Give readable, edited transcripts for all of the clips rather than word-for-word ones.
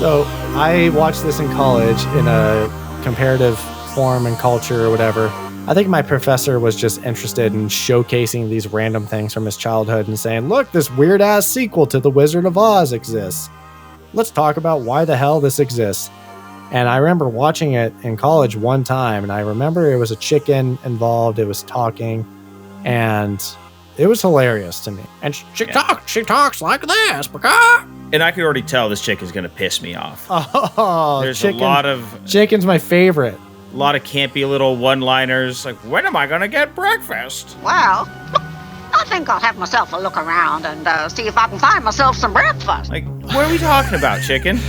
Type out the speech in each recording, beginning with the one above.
So I watched this in college in a comparative form and culture or whatever. I think my professor was just interested in showcasing these random things from his childhood and saying, look, this weird ass sequel to The Wizard of Oz exists. Let's talk about why the hell this exists. And I remember watching it in college one time, and I remember it was a chicken involved. It was talking, and it was hilarious to me. And she talks like this, because... And I could already tell this chick is going to piss me off. Oh, there's chicken, a lot of... Chicken's my favorite. A lot of campy little one-liners, like, when am I going to get breakfast? Well, I think I'll have myself a look around and see if I can find myself some breakfast. Like, what are we talking about, chicken?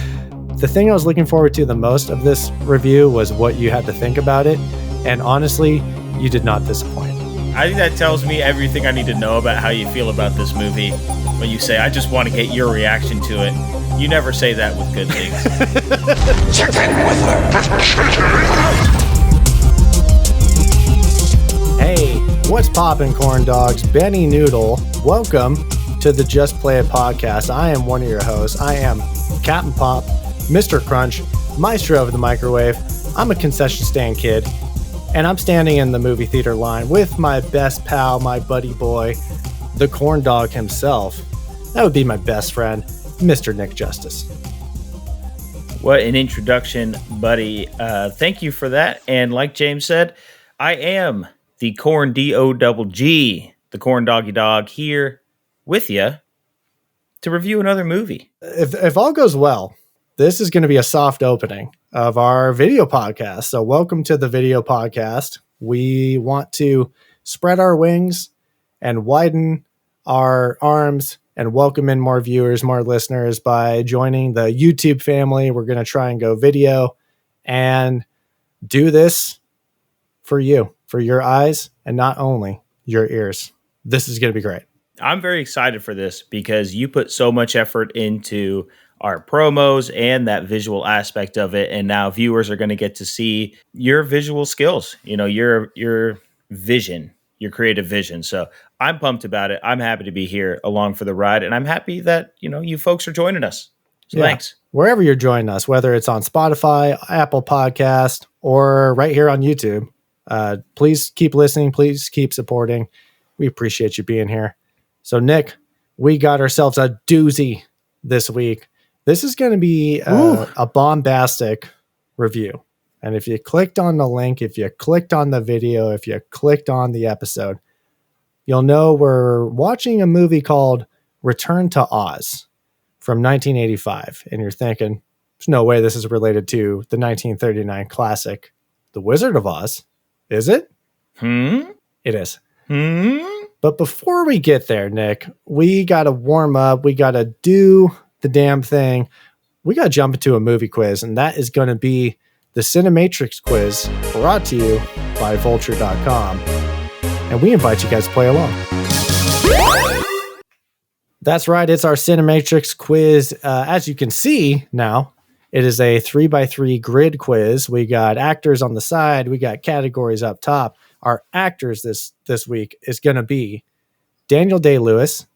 The thing I was looking forward to the most of this review was what you had to think about it. And honestly, you did not disappoint. I think that tells me everything I need to know about how you feel about this movie. When you say, I just want to get your reaction to it. You never say that with good things. Chicken with the Hey, what's poppin', corn dogs? Benny Noodle. Welcome to the Just Play It podcast. I am one of your hosts. I am Captain Pop, Mr. Crunch, Maestro of the Microwave. I'm a concession stand kid, and I'm standing in the movie theater line with my best pal, my buddy boy, the corn dog himself. That would be my best friend, Mr. Nick Justice. What an introduction, buddy. Thank you for that. And like James said, I am the Corn D-O-double-G, the Corn Doggy Dog, here with you to review another movie. If all goes well, this is going to be a soft opening of our video podcast. So welcome to the video podcast. We want to spread our wings and widen our arms and welcome in more viewers, more listeners by joining the YouTube family. We're going to try and go video and do this for you, for your eyes, and not only your ears. This is going to be great. I'm very excited for this because you put so much effort into our promos and that visual aspect of it. And now viewers are going to get to see your visual skills, you know, your vision, your creative vision. So I'm pumped about it. I'm happy to be here along for the ride. And I'm happy that, you know, you folks are joining us. So thanks. Wherever you're joining us, whether it's on Spotify, Apple Podcast, or right here on YouTube, please keep listening. Please keep supporting. We appreciate you being here. So Nick, we got ourselves a doozy this week. This is going to be a bombastic review. And if you clicked on the link, if you clicked on the video, if you clicked on the episode, you'll know we're watching a movie called Return to Oz from 1985. And you're thinking, there's no way this is related to the 1939 classic, The Wizard of Oz. Is it? It is. But before we get there, Nick, we got to warm up. We got to do the damn thing. We got to jump into a movie quiz, and that is going to be the Cinematrix quiz brought to you by vulture.com. And we invite you guys to play along. That's right. It's our Cinematrix quiz. As you can see now, it is a 3x3 grid quiz. We got actors on the side. We got categories up top. Our actors this week is going to be Daniel Day-Lewis,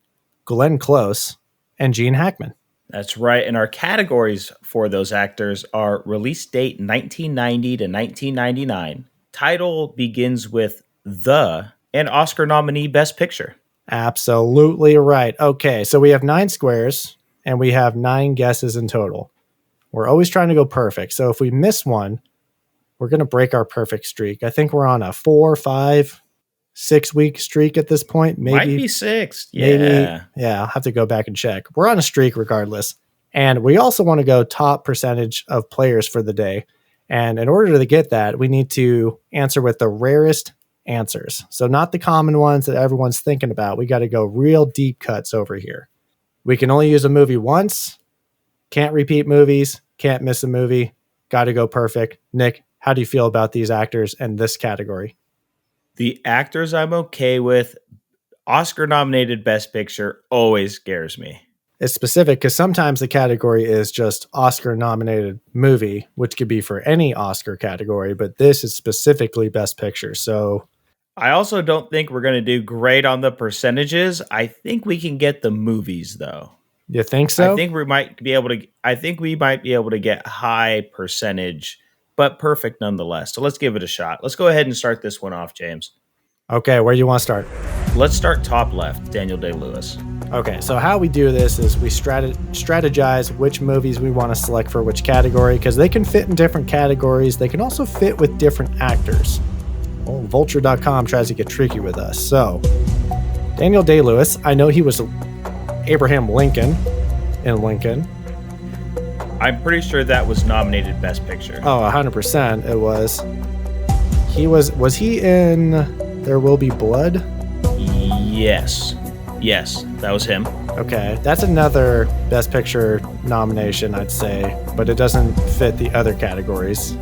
Glenn Close, and Gene Hackman. That's right. And our categories for those actors are release date 1990 to 1999. Title begins with the, and Oscar nominee Best Picture. Absolutely right. Okay, so we have 9 squares and we have 9 guesses in total. We're always trying to go perfect. So if we miss one, we're going to break our perfect streak. I think we're on a 4, 5, 6 week streak at this point. Maybe might be 6. Yeah. I'll have to go back and check. We're on a streak regardless. And we also want to go top percentage of players for the day. And in order to get that, we need to answer with the rarest answers. So not the common ones that everyone's thinking about. We got to go real deep cuts over here. We can only use a movie once. Can't repeat movies. Can't miss a movie. Got to go perfect. Nick, how do you feel about these actors and this category? The actors I'm okay with. Oscar nominated Best Picture always scares me. It's specific because sometimes the category is just Oscar nominated movie, which could be for any Oscar category, but this is specifically Best Picture. So I also don't think we're going to do great on the percentages. I think we can get the movies though. You think so? I think we might be able to get high percentage, but perfect nonetheless. So let's give it a shot. Let's go ahead and start this one off, James. Okay, where do you want to start? Let's start top left, Daniel Day-Lewis. Okay, so how we do this is we strategize which movies we want to select for which category, because they can fit in different categories. They can also fit with different actors. Well, Vulture.com tries to get tricky with us. So, Daniel Day-Lewis, I know he was Abraham Lincoln in Lincoln. I'm pretty sure that was nominated Best Picture. Oh, 100% it was. Was he in There Will Be Blood? Yes, that was him. Okay, that's another Best Picture nomination, I'd say, but it doesn't fit the other categories.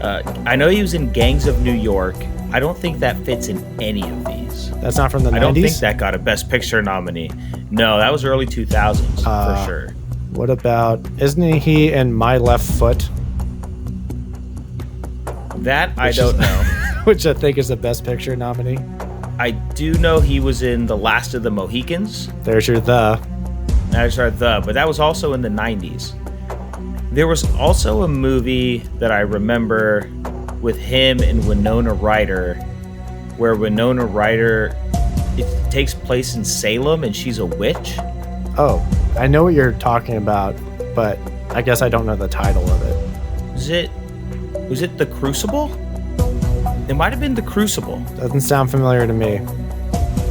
I know he was in Gangs of New York. I don't think that fits in any of these. That's not from the 90s? I don't think that got a Best Picture nominee. No, that was early 2000s for sure. What about, isn't he in My Left Foot? That I don't know. Which I think is the Best Picture nominee. I do know he was in The Last of the Mohicans. There's your the. But that was also in the 90s. There was also a movie that I remember with him and Winona Ryder, where Winona Ryder, it takes place in Salem and she's a witch. Oh, I know what you're talking about, but I guess I don't know the title of it. Was it The Crucible? It might have been The Crucible. Doesn't sound familiar to me,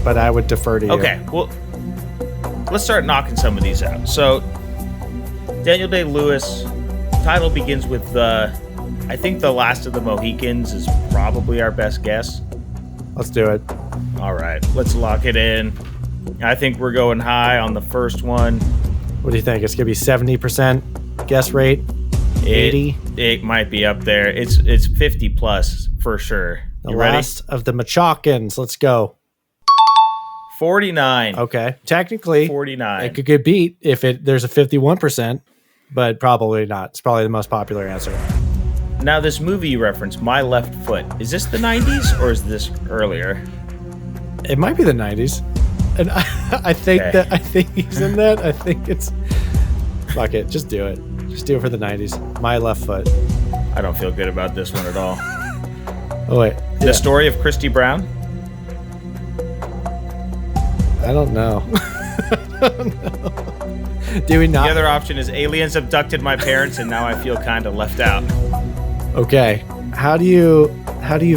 but I would defer to you. Okay, well, let's start knocking some of these out. So, Daniel Day-Lewis, title begins with I think The Last of the Mohicans is probably our best guess. Let's do it. All right, let's lock it in. I think we're going high on the first one. What do you think? It's going to be 70% guess rate? 80? It might be up there. It's 50 plus for sure. The You ready? Last of the Machokins. Let's go. 49. Okay. Technically, 49. it could get beat if there's a 51%, but probably not. It's probably the most popular answer. Now, this movie you referenced, My Left Foot, is this the 90s or is this earlier? It might be the 90s. And I think I think he's in that. I think it's... Fuck it. Just do it. Just do it for the 90s. My Left Foot. I don't feel good about this one at all. Oh, wait. The Story of Christy Brown? I don't know. Do we not? The other option is aliens abducted my parents and now I feel kind of left out. Okay. How do you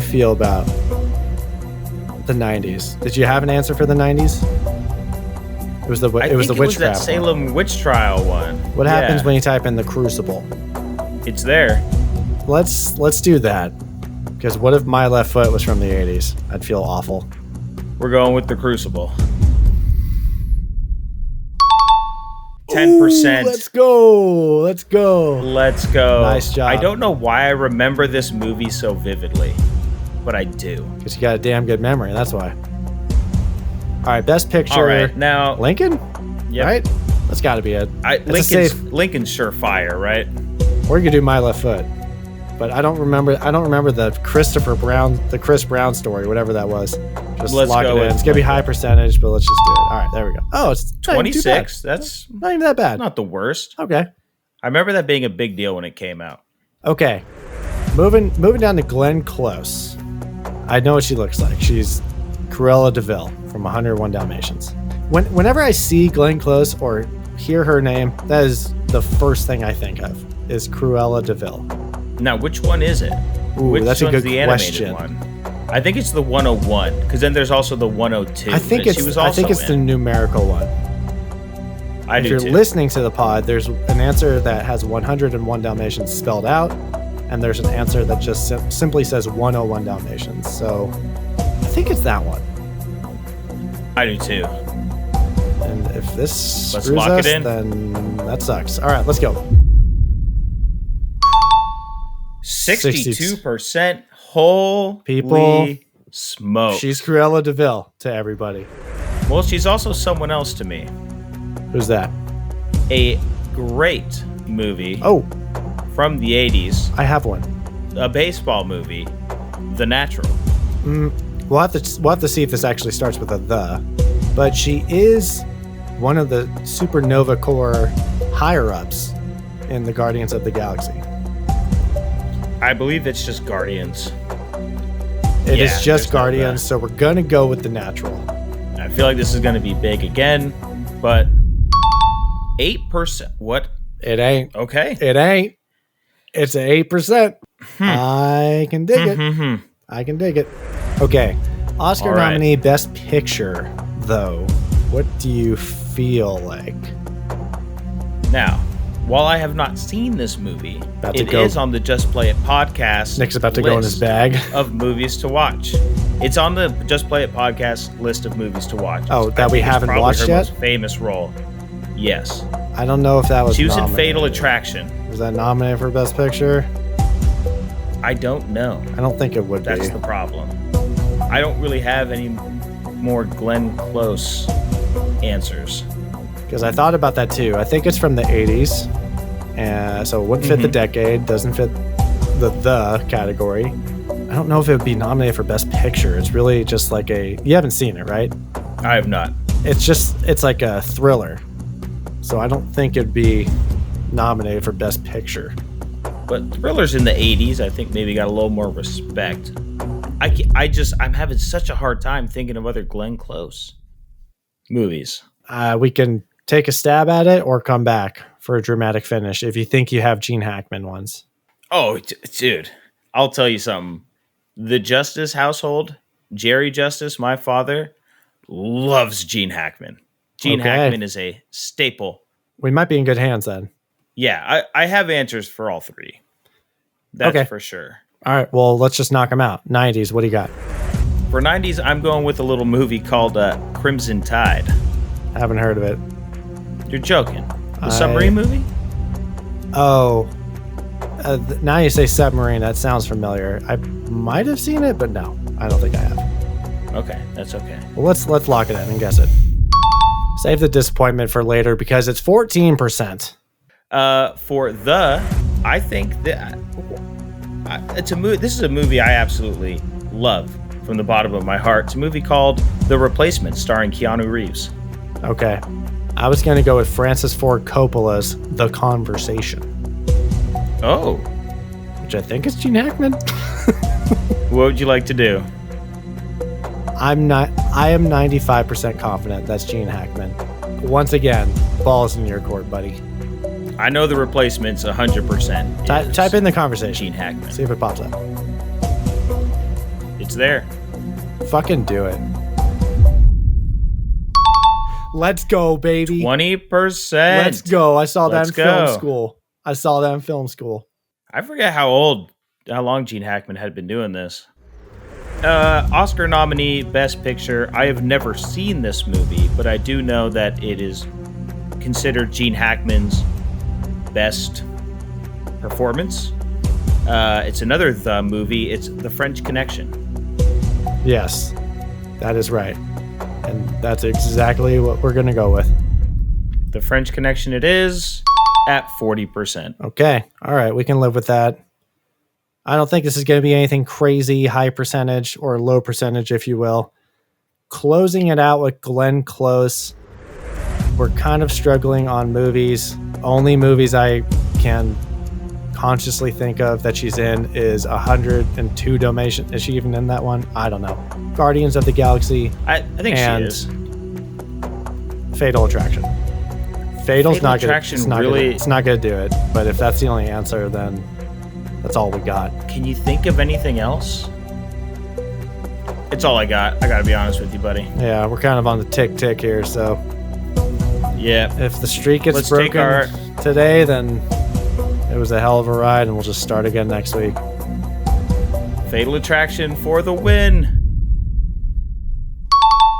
feel about the 90s? Did you have an answer for the 90s? It was the witchcraft that Salem one. witch trial one. What happens when you type in The Crucible? It's there. Let's do that. Because what if My Left Foot was from the 80s? I'd feel awful. We're going with The Crucible. 10%. Let's go. Let's go. Nice job. I don't know why I remember this movie so vividly, but I do. Because you got a damn good memory. That's why. All right, Best Picture. All right, now Lincoln. Yep. Right. That's got to be it. Lincoln's surefire, right? Or you could do My Left Foot, but I don't remember the Chris Brown story, whatever that was. Just Let's lock go it in. with It's gonna be high percentage, but let's just do it. All right, there we go. Oh, it's 26. That's not even that bad. not the worst. Okay. I remember that being a big deal when it came out. Okay. Moving down to Glenn Close. I know what she looks like. She's Cruella de Vil from 101 Dalmatians. Whenever I see Glenn Close or hear her name, that is the first thing I think of is Cruella de Vil. Now, which one is it? Ooh, that's a good the question. Animated one? I think it's the 101, because then there's also the 102. I think it's the numerical one. If you're listening to the pod, there's an answer that has 101 Dalmatians spelled out, and there's an answer that just simply says 101 Dalmatians. So I think it's that one. I do too. And if this Let's screws lock us, it in. then that sucks. All right, let's go. 62%. Holy People, smoke. She's Cruella de Vil to everybody. Well, she's also someone else to me. Who's that? A great movie Oh, from the 80s. I have one. A baseball movie, The Natural. We'll have to see if this actually starts with a the. But she is one of the supernova core higher-ups in the Guardians of the Galaxy. I believe it's just Guardians. It is just there's no Guardians, so we're going to go with the natural. I feel like this is going to be big again, but 8%. What? It ain't. Okay. It ain't. It's an 8%. I can dig it. I can dig it. Okay. Oscar nominee Best Picture, though. What do you feel like? Now, while I have not seen this movie, it is on the Just Play It podcast. Nick's about to go in his bag of movies to watch. It's on the Just Play It podcast list of movies to watch. Oh, that we haven't watched yet? Most famous role. Yes. I don't know if that was She was nominated. in Fatal Attraction. Was that nominated for Best Picture? I don't know. I don't think it would be. That's the problem. I don't really have any more Glenn Close answers. Because I thought about that too. I think it's from the 80s. So it wouldn't fit the decade, doesn't fit the category. I don't know if it would be nominated for Best Picture. It's really just like you haven't seen it, right? I have not. It's like a thriller. So I don't think it'd be nominated for Best Picture. But thrillers in the 80s, I think maybe got a little more respect. I'm having such a hard time thinking of other Glenn Close movies. We can take a stab at it or come back for a dramatic finish if you think you have Gene Hackman ones. Oh, dude, I'll tell you something. The Justice household, Jerry Justice, my father, loves Gene Hackman. Gene Hackman is a staple. We might be in good hands then. Yeah, I have answers for all three. That's for sure. All right, well, let's just knock them out. 90s, what do you got? For 90s, I'm going with a little movie called Crimson Tide. Haven't heard of it. You're joking. The submarine movie? Oh. Now you say submarine, that sounds familiar. I might have seen it, but no, I don't think I have. Okay, that's okay. Well, let's lock it in and guess it. Save the disappointment for later because it's 14%. I think that it's a movie. This is a movie I absolutely love from the bottom of my heart. It's a movie called The Replacement, starring Keanu Reeves. Okay, I was going to go with Francis Ford Coppola's The Conversation. Oh, which I think is Gene Hackman. What would you like to do? I am 95% confident that's Gene Hackman. Once again, ball's in your court, buddy. I know The Replacement's 100%. Type in The Conversation. Gene Hackman. See if it pops up. It's there. Fucking do it. Let's go, baby. 20%. Let's go. I saw that in film school. I forget how long Gene Hackman had been doing this. Oscar nominee, Best Picture. I have never seen this movie, but I do know that it is considered Gene Hackman's best performance. It's another The movie. It's The French Connection. Yes, that is right. And that's exactly what we're going to go with. The French Connection it is at 40%. Okay. All right. We can live with that. I don't think this is going to be anything crazy high percentage or low percentage, if you will. Closing it out with Glenn Close. We're kind of struggling on movies. Only movies I can consciously think of that she's in is 102 Dalmatians. Is she even in that one? I don't know. Guardians of the Galaxy. I think she is. Fatal Attraction. Fatal not Attraction it's not going to do it. But if that's the only answer, then that's all we got. Can you think of anything else? It's all I got. I got to be honest with you, buddy. Yeah, we're kind of on the tick here, so. Yeah. If the streak gets broken today, then it was a hell of a ride, and we'll just start again next week. Fatal Attraction for the win.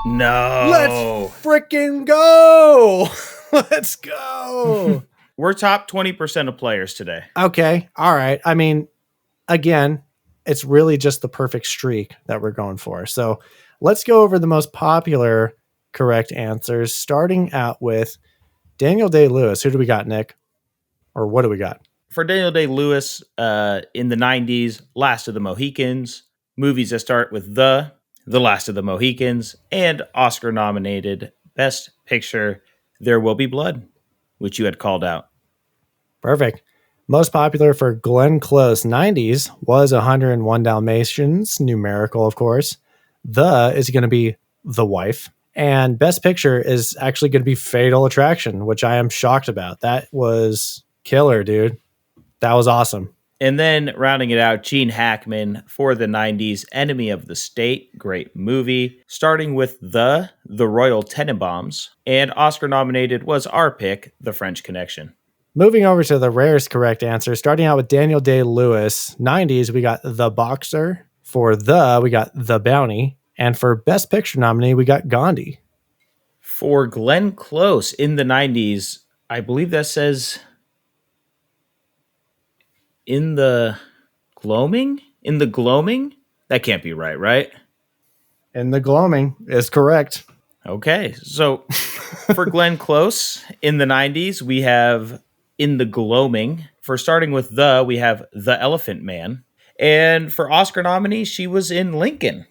No. Let's freaking go. Let's go. We're top 20% of players today. Okay. All right. I mean, again, it's really just the perfect streak that we're going for. So let's go over the most popular correct answers, starting out with Daniel Day-Lewis. Who do we got, Nick? Or what do we got? For Daniel Day-Lewis, in the 90s, Last of the Mohicans, movies that start with The Last of the Mohicans, and Oscar-nominated Best Picture, There Will Be Blood, which you had called out. Perfect. Most popular for Glenn Close 90s was 101 Dalmatians, numerical, of course. The is going to be The Wife. And Best Picture is actually going to be Fatal Attraction, which I am shocked about. That was killer, dude. That was awesome. And then rounding it out, Gene Hackman for the 90s, Enemy of the State, great movie. Starting with The Royal Tenenbaums. And Oscar nominated was our pick, The French Connection. Moving over to the rarest correct answer, starting out with Daniel Day-Lewis. 90s, we got The Boxer. For we got The Bounty. And for Best Picture nominee, we got Gandhi. For Glenn Close in the 90s, I believe that says In the Gloaming? In the Gloaming? That can't be right? In the Gloaming is correct. Okay, so for Glenn Close in the 90s, we have In the Gloaming. For starting with we have The Elephant Man. And for Oscar nominee, she was in Lincoln.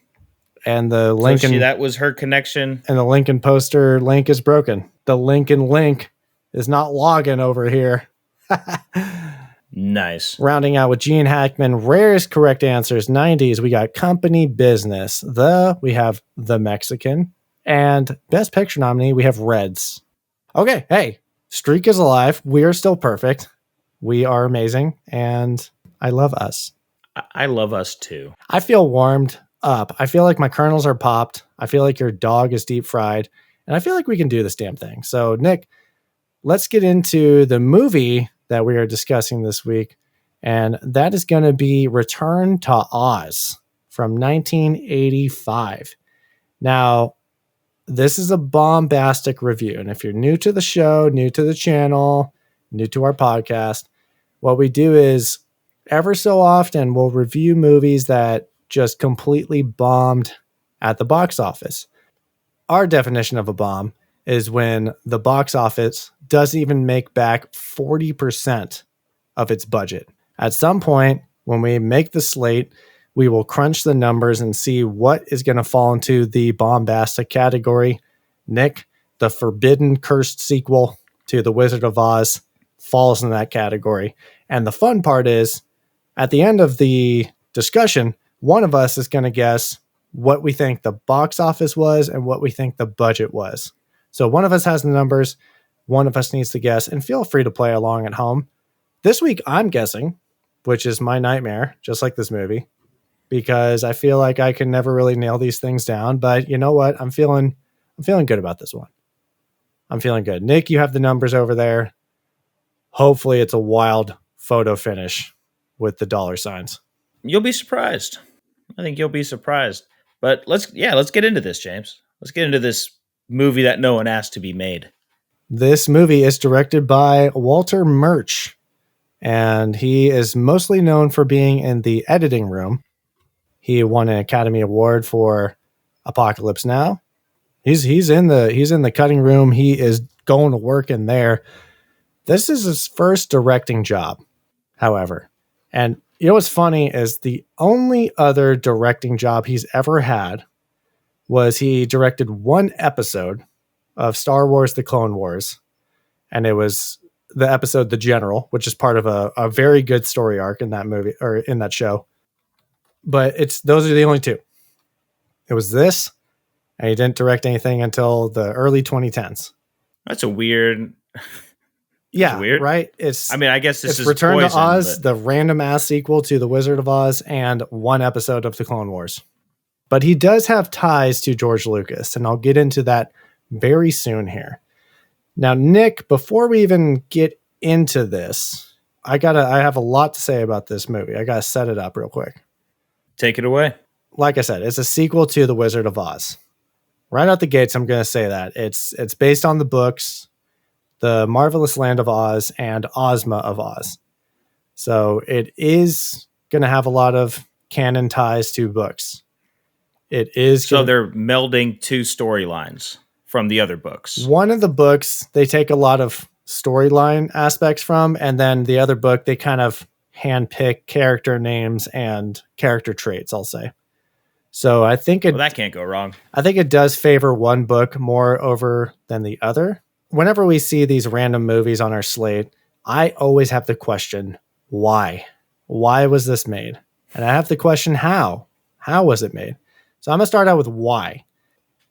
And the Lincoln... So that was her connection. And the Lincoln poster link is broken. The Lincoln link is not logging over here. Nice. Rounding out with Gene Hackman, rarest correct answers, 90s, we got Company Business. We have The Mexican. And Best Picture nominee, we have Reds. Okay, hey, streak is alive. We are still perfect. We are amazing. And I love us. I love us too. I feel warmed up. I feel like my kernels are popped. I feel like your dog is deep fried. And I feel like we can do this damn thing. So, Nick, let's get into the movie that we are discussing this week. And that is going to be Return to Oz from 1985. Now, this is a bombastic review. And if you're new to the show, new to the channel, new to our podcast, what we do is ever so often we'll review movies that just completely bombed at the box office. Our definition of a bomb is when the box office doesn't even make back 40% of its budget. At some point, when we make the slate, we will crunch the numbers and see what is going to fall into the bombastic category. Nick, the forbidden cursed sequel to The Wizard of Oz, falls in that category. And the fun part is, at the end of the discussion, one of us is going to guess what we think the box office was and what we think the budget was. So one of us has the numbers, one of us needs to guess, and feel free to play along at home. This week I'm guessing, which is my nightmare, just like this movie, because I feel like I can never really nail these things down. But you know what? I'm feeling good about this one. I'm feeling good. Nick, you have the numbers over there. Hopefully it's a wild photo finish with the dollar signs. You'll be surprised. I think you'll be surprised. But let's get into this, James. Let's get into this movie that no one asked to be made. This movie is directed by Walter Murch, and he is mostly known for being in the editing room. He won an Academy Award for Apocalypse Now. He's in the cutting room. He is going to work in there. This is his first directing job, however. And you know what's funny is the only other directing job he's ever had was he directed one episode of Star Wars: The Clone Wars. And it was the episode The General, which is part of a very good story arc in that movie or in that show. But those are the only two. It was this, and he didn't direct anything until the early 2010s. That's a weird. Yeah, weird. Right? I guess this is Return Poison, to Oz, but... the random ass sequel to The Wizard of Oz, and one episode of The Clone Wars. But he does have ties to George Lucas, and I'll get into that very soon here. Now, Nick, before we even get into this, I have a lot to say about this movie. I gotta set it up real quick. Take it away. Like I said, it's a sequel to The Wizard of Oz. Right out the gates, I'm gonna say that. It's based on the books, The Marvelous Land of Oz and Ozma of Oz. So it is going to have a lot of canon ties to books. It is. So they're melding two storylines from the other books. One of the books, they take a lot of storyline aspects from, and then the other book, they kind of handpick character names and character traits, I'll say. So I think that can't go wrong. I think it does favor one book more over than the other. whenever we see these random movies on our slate, I always have the question, why? Why was this made? And I have the question, how? How was it made? So I'm going to start out with why.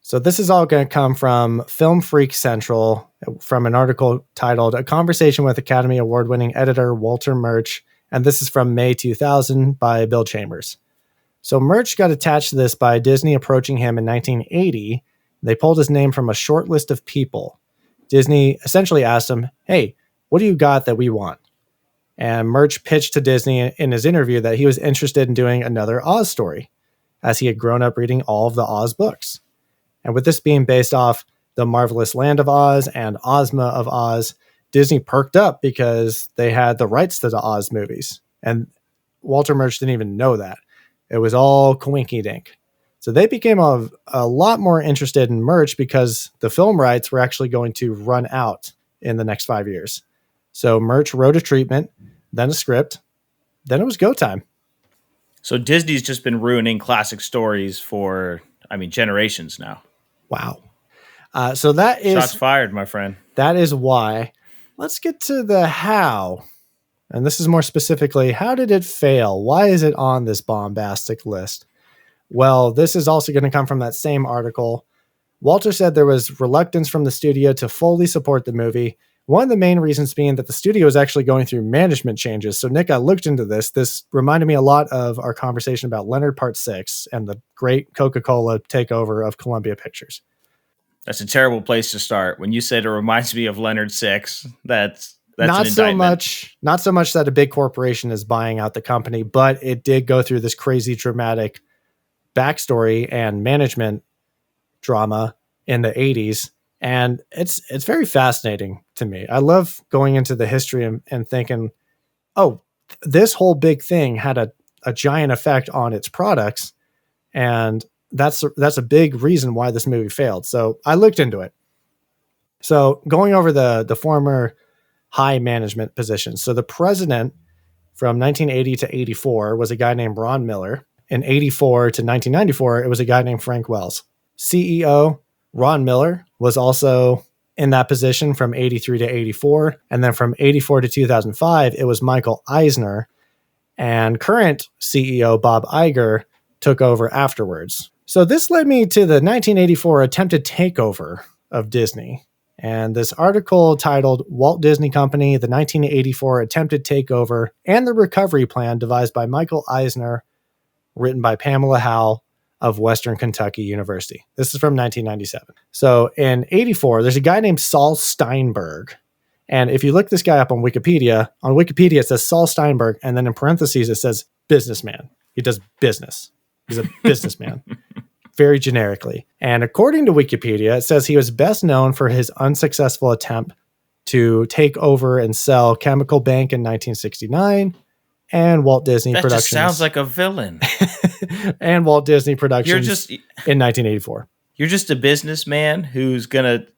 So this is all going to come from Film Freak Central, from an article titled A Conversation with Academy Award-winning editor Walter Murch, and this is from May 2000 by Bill Chambers. So Murch got attached to this by Disney approaching him in 1980. They pulled his name from a short list of people. Disney essentially asked him, hey, what do you got that we want? And Murch pitched to Disney in his interview that he was interested in doing another Oz story, as he had grown up reading all of the Oz books. And with this being based off The Marvelous Land of Oz and Ozma of Oz, Disney perked up because they had the rights to the Oz movies. And Walter Murch didn't even know that. It was all coinky-dink. So they became a lot more interested in Murch because the film rights were actually going to run out in the next 5 years. So Murch wrote a treatment, then a script, then it was go time. So Disney's just been ruining classic stories for, generations now. Wow. So that is... Shots fired, my friend. That is why. Let's get to the how. And this is more specifically, how did it fail? Why is it on this bombastic list? Well, this is also going to come from that same article. Walter said there was reluctance from the studio to fully support the movie. One of the main reasons being that the studio is actually going through management changes. So Nick, I looked into this. This reminded me a lot of our conversation about Leonard Part 6 and the great Coca-Cola takeover of Columbia Pictures. That's a terrible place to start. When you said it reminds me of Leonard 6, that's not an so indictment. Not so much that a big corporation is buying out the company, but it did go through this crazy dramatic backstory and management drama in the 80s. And it's very fascinating to me. I love going into the history and thinking, oh, this whole big thing had a giant effect on its products. And that's a big reason why this movie failed. So I looked into it. So going over the former high management positions. So the president from 1980 to 84 was a guy named Ron Miller. In 84 to 1994, it was a guy named Frank Wells. CEO Ron Miller was also in that position from 83 to 84. And then from 84 to 2005, it was Michael Eisner. And current CEO Bob Iger took over afterwards. So this led me to the 1984 attempted takeover of Disney. And this article titled Walt Disney Company, the 1984 Attempted Takeover and the Recovery Plan devised by Michael Eisner, written by Pamela Howell of Western Kentucky University. This is from 1997. So in 84, there's a guy named Saul Steinberg. And if you look this guy up on Wikipedia it says Saul Steinberg, and then in parentheses it says businessman. He does business. He's a businessman. Very generically. And according to Wikipedia, it says he was best known for his unsuccessful attempt to take over and sell Chemical Bank in 1969 and Walt Disney Productions. That just sounds like a villain. And Walt Disney Productions in 1984. You're just a businessman who's going to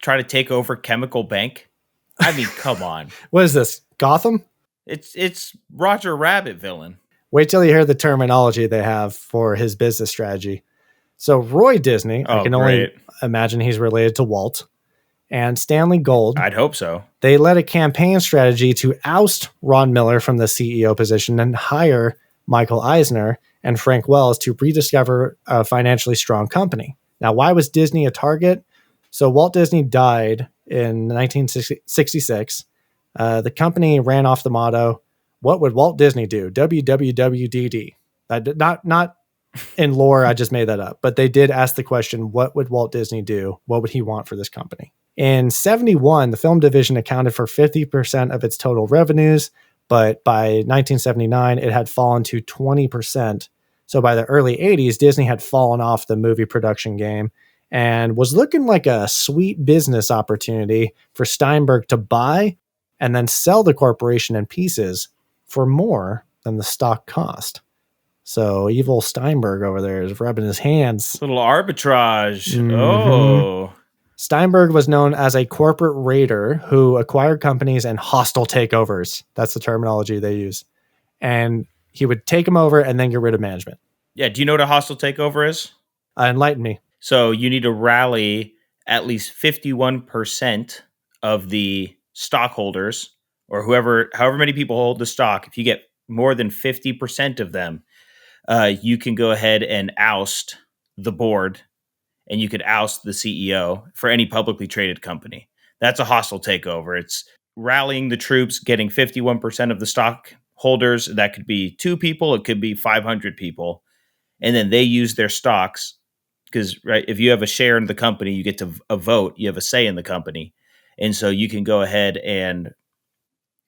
try to take over Chemical Bank? Come on. What is this? Gotham? It's Roger Rabbit villain. Wait till you hear the terminology they have for his business strategy. So Roy Disney, I can only imagine he's related to Walt, and Stanley Gold. I'd hope so. They led a campaign strategy to oust Ron Miller from the CEO position and hire Michael Eisner and Frank Wells to rediscover a financially strong company. Now, why was Disney a target? So Walt Disney died in 1966. The company ran off the motto, what would Walt Disney do? WWWDD. Not in lore, I just made that up. But they did ask the question, what would Walt Disney do? What would he want for this company? In 71, the film division accounted for 50% of its total revenues. But by 1979, it had fallen to 20%. So by the early 80s, Disney had fallen off the movie production game and was looking like a sweet business opportunity for Steinberg to buy and then sell the corporation in pieces for more than the stock cost. So evil Steinberg over there is rubbing his hands. Little arbitrage. Mm-hmm. Oh. Steinberg was known as a corporate raider who acquired companies and hostile takeovers. That's the terminology they use. And he would take them over and then get rid of management. Yeah. Do you know what a hostile takeover is? Enlighten me. So you need to rally at least 51% of the stockholders, or however many people hold the stock, if you get more than 50% of them, you can go ahead and oust the board, and you could oust the CEO for any publicly traded company. That's a hostile takeover. It's rallying the troops, getting 51% of the stockholders. That could be 2 people. It could be 500 people. And then they use their stocks because, right, if you have a share in the company, you get to a vote. You have a say in the company. And so you can go ahead and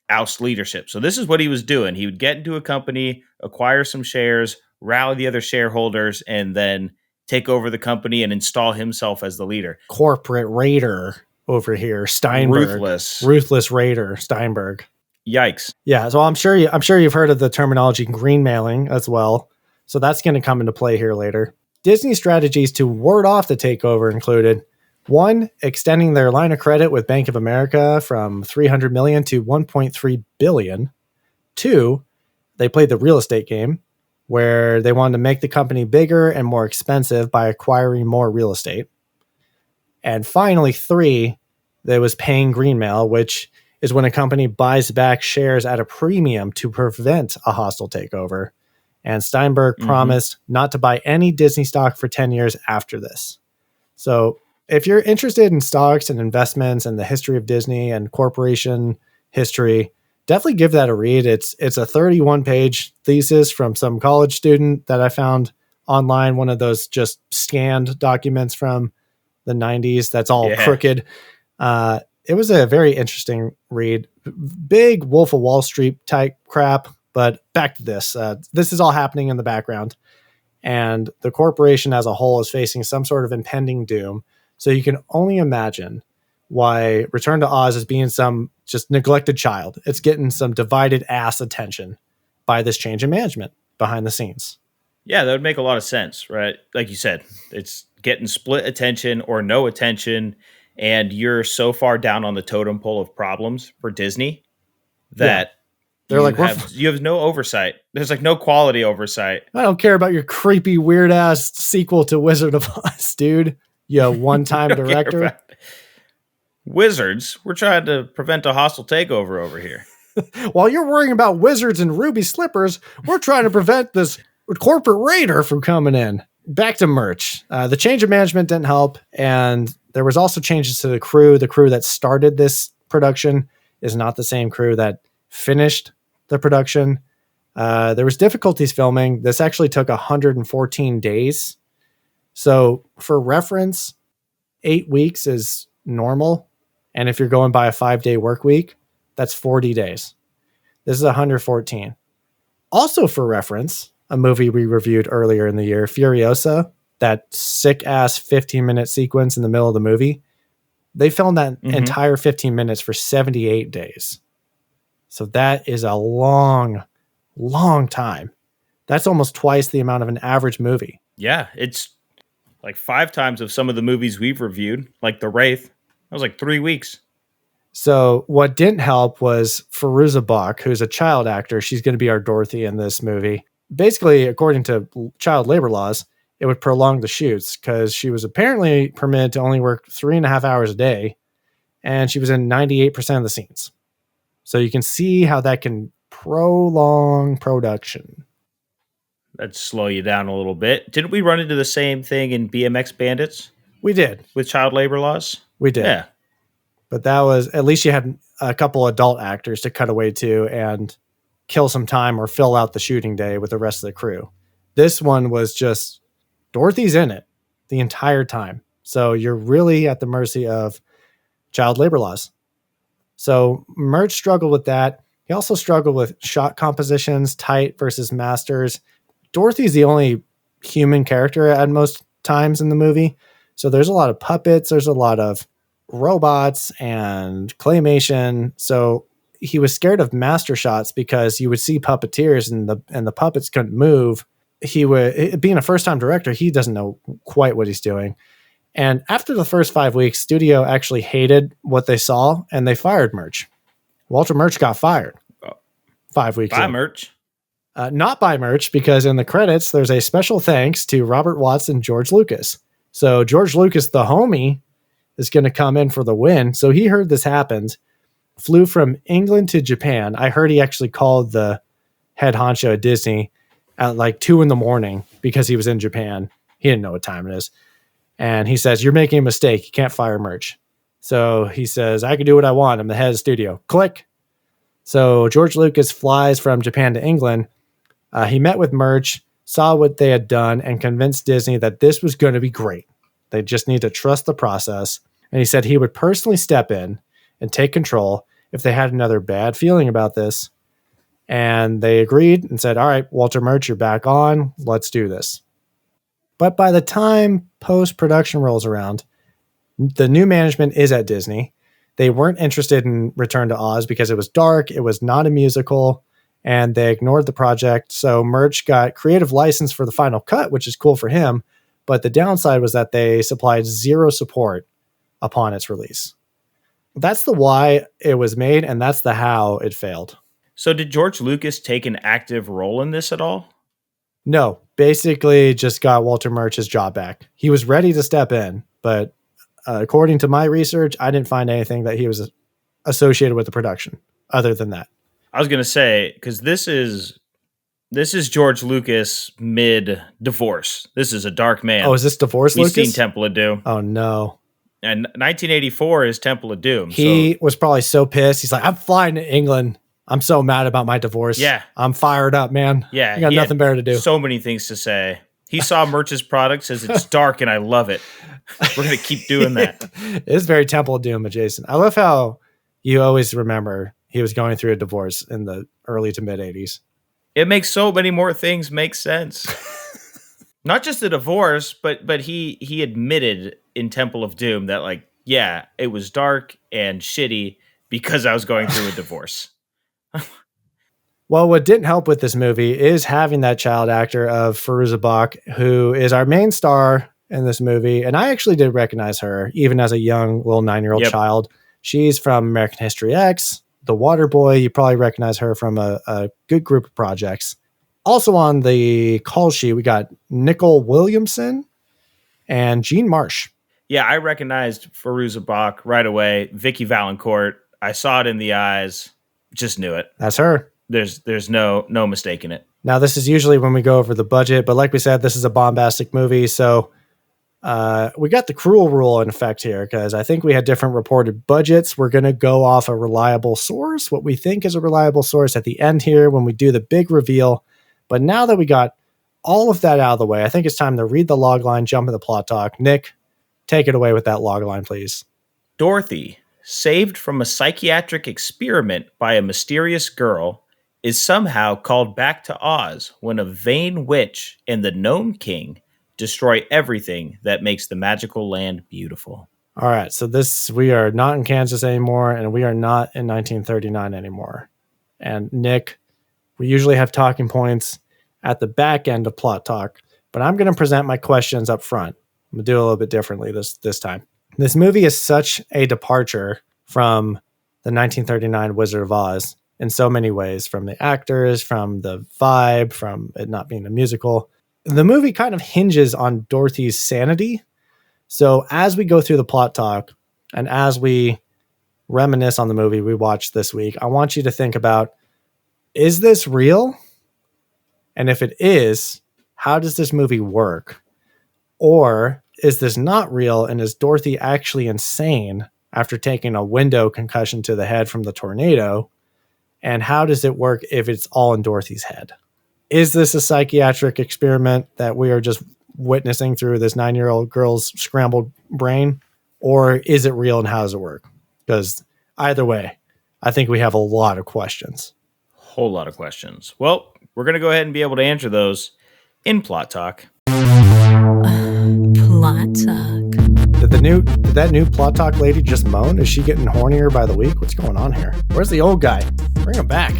oust leadership. So this is what he was doing. He would get into a company, acquire some shares, rally the other shareholders, and then take over the company and install himself as the leader. Corporate raider over here, Steinberg. Ruthless raider, Steinberg. Yikes. Yeah, so I'm sure you've heard of the terminology greenmailing as well. So that's going to come into play here later. Disney's strategies to ward off the takeover included 1, extending their line of credit with Bank of America from $300 million to $1.3 billion. 2, they played the real estate game, where they wanted to make the company bigger and more expensive by acquiring more real estate. And finally, 3, there was paying greenmail, which is when a company buys back shares at a premium to prevent a hostile takeover. And Steinberg promised not to buy any Disney stock for 10 years after this. So if you're interested in stocks and investments and the history of Disney and corporation history, definitely give that a read. It's a 31-page thesis from some college student that I found online, one of those just scanned documents from the 90s that's all crooked. It was a very interesting read. Big Wolf of Wall Street type crap, but back to this. This is all happening in the background, and the corporation as a whole is facing some sort of impending doom. So you can only imagine why Return to Oz is being some just neglected child. It's getting some divided ass attention by this change in management behind the scenes. Yeah, that would make a lot of sense, right? Like you said, it's getting split attention or no attention, and you're so far down on the totem pole of problems for Disney that they're you have no oversight. There's like no quality oversight. I don't care about your creepy, weird ass sequel to Wizard of Oz, dude. You one-time director. Wizards, we're trying to prevent a hostile takeover over here. While you're worrying about wizards and ruby slippers, we're trying to prevent this corporate raider from coming in. Back to Murch. The change of management didn't help, and there was also changes to the crew. The crew that started this production is not the same crew that finished the production. There was difficulties filming. This actually took 114 days. So for reference, 8 weeks is normal. And if you're going by a 5-day work week, that's 40 days. This is 114. Also for reference, a movie we reviewed earlier in the year, Furiosa, that sick ass 15-minute sequence in the middle of the movie, they filmed that entire 15 minutes for 78 days. So that is a long, long time. That's almost twice the amount of an average movie. Yeah, it's like 5 times of some of the movies we've reviewed, like The Wraith. That was like 3 weeks. So what didn't help was Fairuza Balk, who's a child actor. She's going to be our Dorothy in this movie. Basically, according to child labor laws, it would prolong the shoots because she was apparently permitted to only work 3.5 hours a day, and she was in 98% of the scenes. So you can see how that can prolong production. That'd slow you down a little bit. Didn't we run into the same thing in BMX Bandits? We did. With child labor laws? We did. Yeah. But that was, at least you had a couple adult actors to cut away to and kill some time or fill out the shooting day with the rest of the crew. This one was just, Dorothy's in it the entire time. So you're really at the mercy of child labor laws. So Murch struggled with that. He also struggled with shot compositions, tight versus masters. Dorothy's the only human character at most times in the movie. So there's a lot of puppets. There's a lot of robots and claymation. So he was scared of master shots because you would see puppeteers and the puppets couldn't move. He would, being a first-time director, he doesn't know quite what he's doing. And after the first 5 weeks, studio actually hated what they saw and they fired Murch. Walter Murch got fired 5 weeks By in. Murch. Not by Murch, because in the credits, there's a special thanks to Robert Watts and George Lucas. So George Lucas, the homie, is going to come in for the win. So he heard this happened, flew from England to Japan. I heard he actually called the head honcho at Disney at like 2 a.m. because he was in Japan. He didn't know what time it is. And he says, "You're making a mistake. You can't fire Murch." So he says, "I can do what I want. I'm the head of the studio." Click. So George Lucas flies from Japan to England. He met with Murch, saw what they had done, and convinced Disney that this was going to be great. They just need to trust the process. And he said he would personally step in and take control if they had another bad feeling about this. And they agreed and said, "All right, Walter Murch, you're back on. Let's do this." But by the time post-production rolls around, the new management is at Disney. They weren't interested in Return to Oz because it was dark, it was not a musical, and they ignored the project. So Murch got creative license for the final cut, which is cool for him. But the downside was that they supplied zero support upon its release. That's the why it was made, and that's the how it failed. So did George Lucas take an active role in this at all? No, basically just got Walter Murch's job back. He was ready to step in, but according to my research, I didn't find anything that he was associated with the production other than that. I was going to say, because this is George Lucas mid-divorce. This is a dark man. Oh, is this Divorce We've Lucas? seen Temple of Doom. Oh, no. And 1984 is Temple of Doom. He was probably so pissed. He's like, "I'm flying to England. I'm so mad about my divorce. Yeah. I'm fired up, man. Yeah. I got nothing better to do." So many things to say. He saw Murch's product, says it's dark and I love it. We're going to keep doing that. It's very Temple of Doom adjacent. I love how you always remember he was going through a divorce in the early to mid 80s. It makes so many more things make sense. Not just a divorce, but he admitted in Temple of Doom that, like, yeah, it was dark and shitty because I was going through a divorce. Well, what didn't help with this movie is having that child actor of Fairuza Balk, who is our main star in this movie. And I actually did recognize her, even as a young little 9-year-old child. She's from American History X, The Water Boy. You probably recognize her from a good group of projects. Also on the call sheet, we got Nicole Williamson and Jean Marsh. Yeah, I recognized Fairuza Balk right away. Vicky Valancourt. I saw it in the eyes. Just knew it. That's her. There's no mistake in it. Now, this is usually when we go over the budget, but like we said, this is a bombastic movie. So we got the cruel rule in effect here because I think we had different reported budgets. We're going to go off a reliable source, what we think is a reliable source at the end here when we do the big reveal. But now that we got all of that out of the way, I think it's time to read the log line, jump in the plot talk. Nick, take it away with that log line, please. Dorothy, saved from a psychiatric experiment by a mysterious girl, is somehow called back to Oz when a vain witch and the Gnome King destroy everything that makes the magical land beautiful. All right, so we are not in Kansas anymore, and we are not in 1939 anymore. And Nick, we usually have talking points at the back end of plot talk, but I'm going to present my questions up front. I'm going to do it a little bit differently this time. This movie is such a departure from the 1939 Wizard of Oz in so many ways, from the actors, from the vibe, from it not being a musical. The movie kind of hinges on Dorothy's sanity. So as we go through the plot talk and as we reminisce on the movie we watched this week, I want you to think about, is this real? And if it is, how does this movie work? Or is this not real? And is Dorothy actually insane after taking a window concussion to the head from the tornado? And how does it work if it's all in Dorothy's head? Is this a psychiatric experiment that we are just witnessing through this 9-year-old girl's scrambled brain? Or is it real and how does it work? Because either way, I think we have a lot of questions. Whole lot of questions. Well, we're going to go ahead and be able to answer those in Plot Talk. Plot Talk. Did that new Plot Talk lady just moan? Is she getting hornier by the week? What's going on here? Where's the old guy? Bring him back.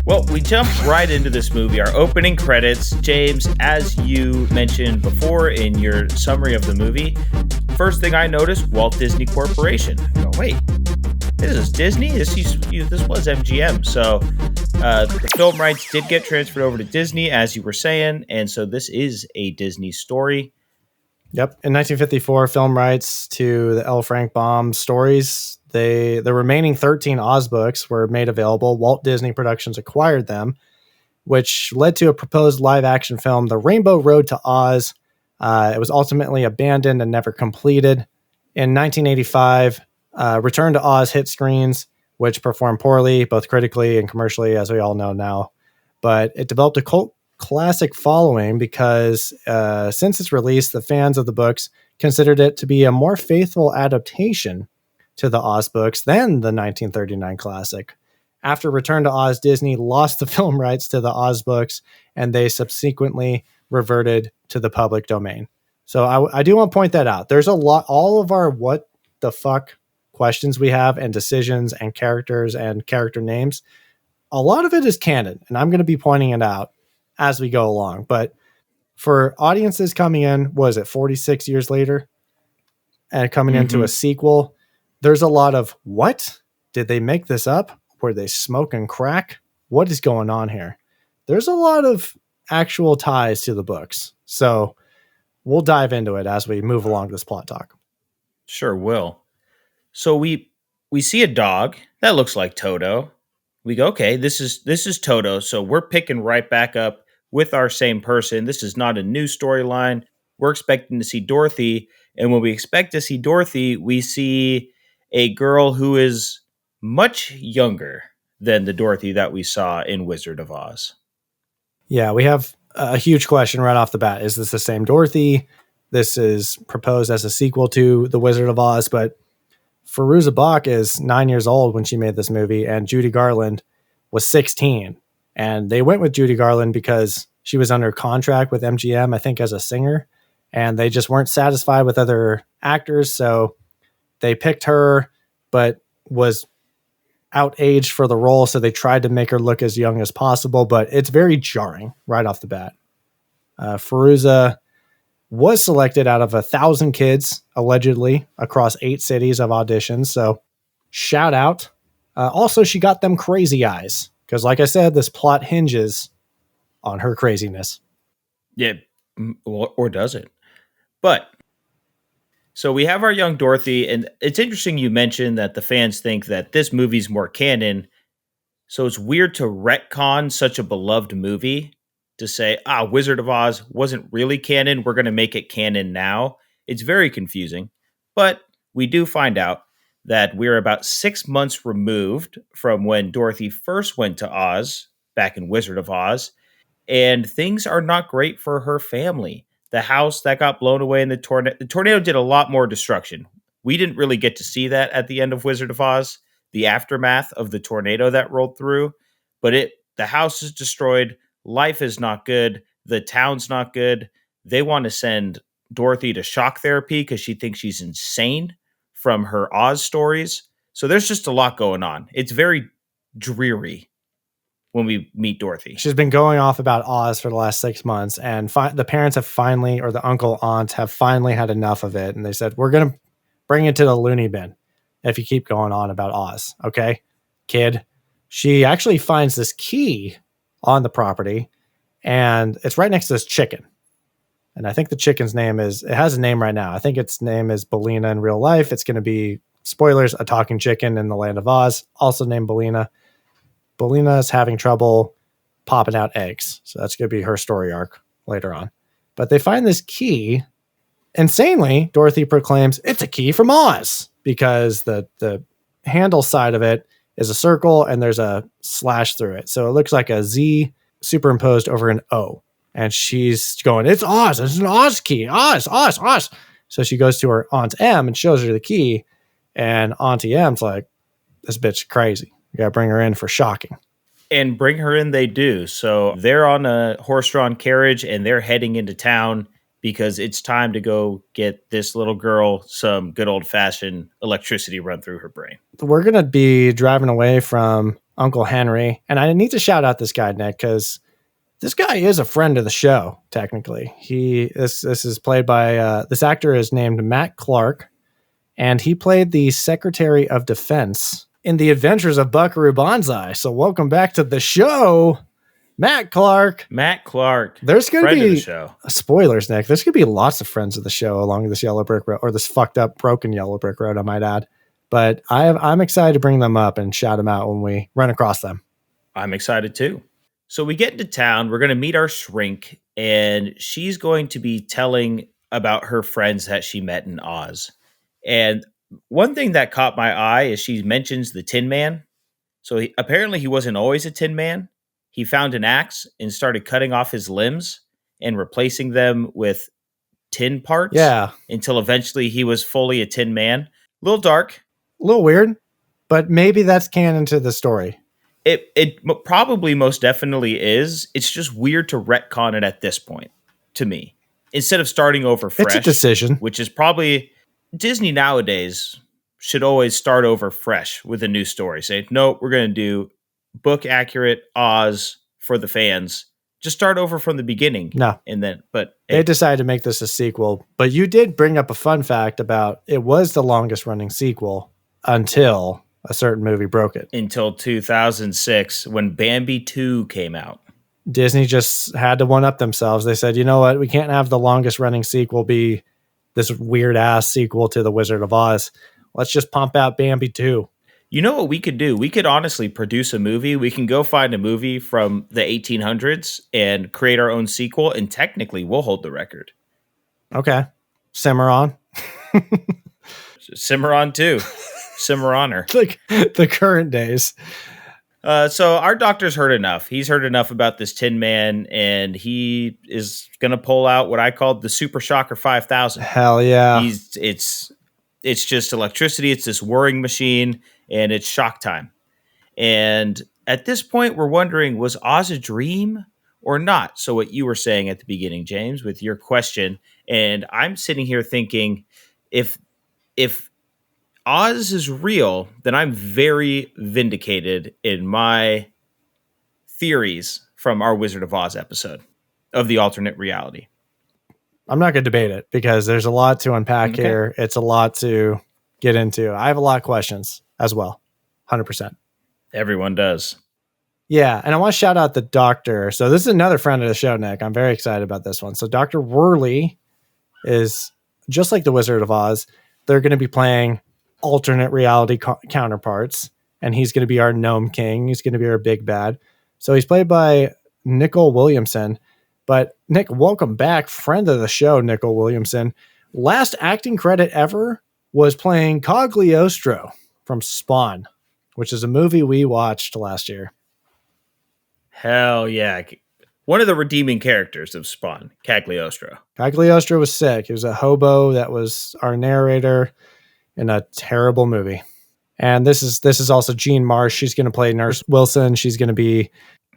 Well, we jumped right into this movie. Our opening credits, James, as you mentioned before in your summary of the movie, first thing I noticed, Walt Disney Corporation. I go, wait, this is Disney? This was MGM. So the film rights did get transferred over to Disney, as you were saying, and so this is a Disney story. Yep. In 1954, film rights to the L. Frank Baum stories, the remaining 13 Oz books were made available. Walt Disney Productions acquired them, which led to a proposed live-action film, The Rainbow Road to Oz. It was ultimately abandoned and never completed. In 1985, Return to Oz hit screens, which performed poorly, both critically and commercially, as we all know now. But it developed a cult classic following because since its release, the fans of the books considered it to be a more faithful adaptation to the Oz books than the 1939 classic. After Return to Oz, Disney lost the film rights to the Oz books, and they subsequently reverted to the public domain. So I do want to point that out. There's a lot, all of our what the fuck questions we have and decisions and characters and character names, a lot of it is canon, and I'm going to be pointing it out as we go along. But for audiences coming in, was it 46 years later and coming into a sequel, there's a lot of what? Did they make this up? Were they smoking crack? What is going on here? There's a lot of actual ties to the books. So we'll dive into it as we move along this plot talk. Sure will. So we see a dog that looks like Toto. We go, okay, this is Toto. So we're picking right back up with our same person. This is not a new storyline. We're expecting to see Dorothy. And when we expect to see Dorothy, we see a girl who is much younger than the Dorothy that we saw in Wizard of Oz. Yeah, we have a huge question right off the bat. Is this the same Dorothy? This is proposed as a sequel to The Wizard of Oz, but Fairuza Balk is 9 years old when she made this movie, and Judy Garland was 16. And they went with Judy Garland because she was under contract with MGM, I think, as a singer, and they just weren't satisfied with other actors, so they picked her, but was outaged for the role, so they tried to make her look as young as possible, but it's very jarring right off the bat. Fairuza was selected out of 1,000 kids, allegedly, across 8 cities of auditions, so shout out. Also, she got them crazy eyes, because like I said, this plot hinges on her craziness. Yeah, or does it? But so we have our young Dorothy, and it's interesting you mentioned that the fans think that this movie's more canon. So it's weird to retcon such a beloved movie to say, Wizard of Oz wasn't really canon. We're going to make it canon now. It's very confusing. But we do find out that we're about 6 months removed from when Dorothy first went to Oz back in Wizard of Oz, and things are not great for her family. The house that got blown away in the tornado did a lot more destruction. We didn't really get to see that at the end of Wizard of Oz, the aftermath of the tornado that rolled through. But the house is destroyed. Life is not good. The town's not good. They want to send Dorothy to shock therapy because she thinks she's insane from her Oz stories. So there's just a lot going on. It's very dreary when we meet Dorothy. She's been going off about Oz for the last 6 months, and the parents have finally, or the uncle, aunt, have finally had enough of it. And they said, we're going to bring it to the loony bin if you keep going on about Oz. Okay, kid. She actually finds this key on the property, and it's right next to this chicken. And I think the chicken's name it has a name right now. I think its name is Bellina in real life. It's going to be, spoilers, a talking chicken in the land of Oz, also named Bellina. Bellina's having trouble popping out eggs. So that's going to be her story arc later on. But they find this key. Insanely, Dorothy proclaims it's a key from Oz because the handle side of it is a circle and there's a slash through it. So it looks like a Z superimposed over an O. And she's going, it's Oz. It's an Oz key. Oz, Oz, Oz. So she goes to her Aunt M and shows her the key. And Auntie M's like, this bitch is crazy. You got to bring her in for shocking. And bring her in they do. So they're on a horse-drawn carriage and they're heading into town because it's time to go get this little girl some good old-fashioned electricity run through her brain. We're going to be driving away from Uncle Henry. And I need to shout out this guy, Nick, because this guy is a friend of the show, technically. This is played by, this actor is named Matt Clark, and he played the Secretary of Defense in The Adventures of Buckaroo Banzai. So welcome back to the show, Matt Clark. Matt Clark. There's going to friend of the be show. spoilers, Nick. There's going to be lots of friends of the show along this yellow brick road, or this fucked up, broken yellow brick road, I might add. But I'm excited to bring them up and shout them out when we run across them. I'm excited too. So we get into town. We're going to meet our shrink, and she's going to be telling about her friends that she met in Oz. And one thing that caught my eye is she mentions the Tin Man. So apparently he wasn't always a Tin Man. He found an axe and started cutting off his limbs and replacing them with tin parts. Yeah. Until eventually he was fully a Tin Man. A little dark. A little weird, but maybe that's canon to the story. It probably most definitely is. It's just weird to retcon it at this point, to me. Instead of starting over fresh. It's a decision. Which is probably... Disney nowadays should always start over fresh with a new story. Say, no, we're going to do book accurate Oz for the fans. Just start over from the beginning. No. And then, but... They decided to make this a sequel. But you did bring up a fun fact about it was the longest running sequel until a certain movie broke it. Until 2006 when Bambi 2 came out. Disney just had to one-up themselves. They said, you know what? We can't have the longest running sequel be this weird-ass sequel to The Wizard of Oz. Let's just pump out Bambi 2. You know what we could do? We could honestly produce a movie. We can go find a movie from the 1800s and create our own sequel, and technically we'll hold the record. Okay. Simmer on. Simmer on too. Simmer on her. Like the current days. So our doctor's heard enough. He's heard enough about this Tin Man, and he is going to pull out what I called the Super Shocker 5000. Hell yeah. It's just electricity. It's this whirring machine, and it's shock time. And at this point, we're wondering, was Oz a dream or not? So what you were saying at the beginning, James, with your question, and I'm sitting here thinking, if Oz is real, then I'm very vindicated in my theories from our Wizard of Oz episode of the alternate reality. I'm not going to debate it because there's a lot to unpack here. It's a lot to get into. I have a lot of questions as well. 100%. Everyone does. Yeah. And I want to shout out the doctor. So this is another friend of the show, Nick. I'm very excited about this one. So Dr. Worley is just like the Wizard of Oz. They're going to be playing alternate reality counterparts, and he's going to be our gnome king. He's going to be our big bad. So he's played by Nicol Williamson. But Nick, welcome back, friend of the show, Nicol Williamson. Last acting credit ever was playing Cagliostro from Spawn, which is a movie we watched last year. Hell yeah. One of the redeeming characters of Spawn, Cagliostro. Cagliostro was sick. He was a hobo that was our narrator in a terrible movie. And this is also Jean Marsh. She's going to play Nurse Wilson. She's going to be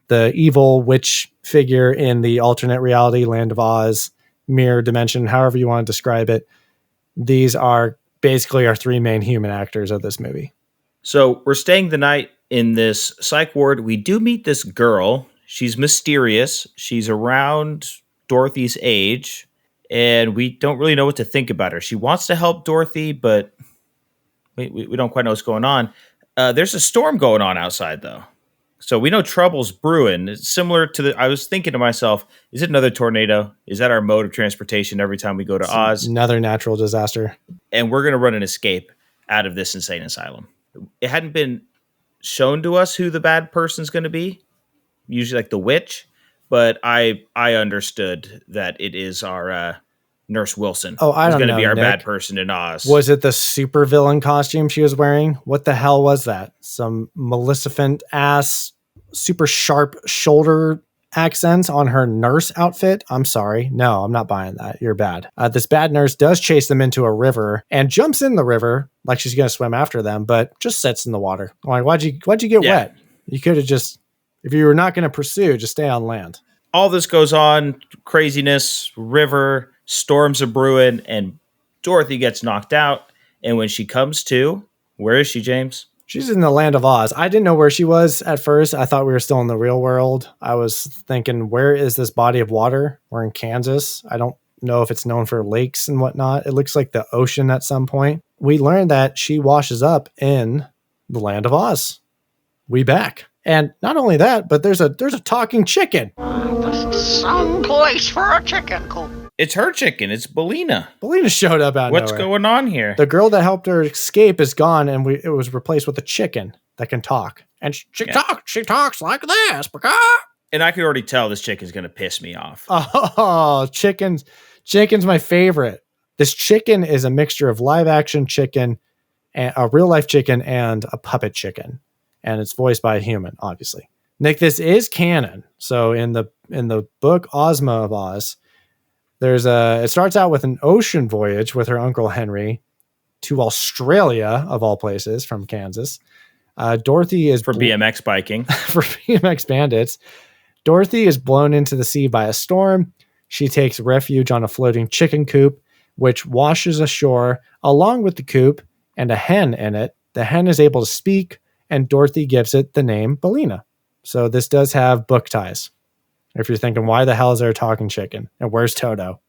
the evil witch figure in the alternate reality, Land of Oz, mirror dimension, however you want to describe it. These are basically our three main human actors of this movie. So we're staying the night in this psych ward. We do meet this girl. She's mysterious. She's around Dorothy's age, and we don't really know what to think about her. She wants to help Dorothy, but we don't quite know what's going on. There's a storm going on outside, though. So we know trouble's brewing. It's similar to I was thinking to myself, is it another tornado? Is that our mode of transportation every time we go to Oz? Another natural disaster. And we're going to run an escape out of this insane asylum. It hadn't been shown to us who the bad person's going to be, usually like the witch, but I understood that it is our Nurse Wilson. Oh, I don't know. Going to be our Nick. bad person in Oz. Was it the supervillain costume she was wearing? What the hell was that? Some Maleficent ass, super sharp shoulder accents on her nurse outfit? I'm sorry. No, I'm not buying that. You're bad. This bad nurse does chase them into a river and jumps in the river like she's going to swim after them, but just sits in the water. I'm like, why'd you get wet? You could have just, if you were not going to pursue, just stay on land. All this goes on, craziness, river, storms are brewing, and Dorothy gets knocked out. And when she comes to, where is she, James? She's in the Land of Oz. I didn't know where she was at first. I thought we were still in the real world. I was thinking, where is this body of water? We're in Kansas. I don't know if it's known for lakes and whatnot. It looks like the ocean at some point. We learned that she washes up in the Land of Oz. We back. And not only that, but there's a talking chicken. This is some place for a chicken coop. It's her chicken. It's Belina. Belina showed up out of What's nowhere. going on here? The girl that helped her escape is gone, and it was replaced with a chicken that can talk. And she talks like this. And I could already tell this chicken's going to piss me off. Oh, chicken's my favorite. This chicken is a mixture of live action chicken, and a real life chicken, and a puppet chicken. And it's voiced by a human, obviously. Nick, this is canon. So in the book Ozma of Oz, it starts out with an ocean voyage with her Uncle Henry to Australia, of all places, from Kansas. Dorothy is for BMX biking. For BMX bandits. Dorothy is blown into the sea by a storm. She takes refuge on a floating chicken coop, which washes ashore along with the coop and a hen in it. The hen is able to speak, and Dorothy gives it the name Belina. So this does have book ties. If you're thinking, why the hell is there a talking chicken? And where's Toto?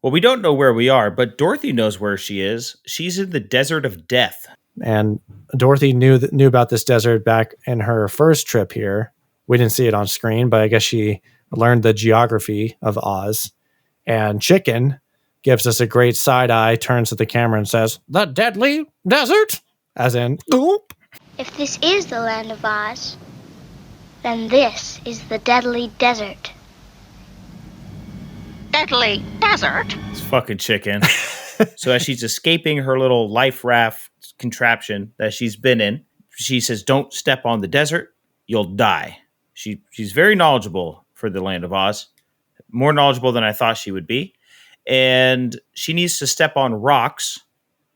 Well, we don't know where we are, but Dorothy knows where she is. She's in the desert of death. And Dorothy knew about this desert back in her first trip here. We didn't see it on screen, but I guess she learned the geography of Oz. And Chicken gives us a great side eye, turns to the camera and says, "The deadly desert," as in, oop. If this is the land of Oz, then this is the deadly desert. Deadly desert? It's fucking Chicken. So as she's escaping her little life raft contraption that she's been in, she says, "Don't step on the desert. You'll die." She's very knowledgeable for the land of Oz. More knowledgeable than I thought she would be. And she needs to step on rocks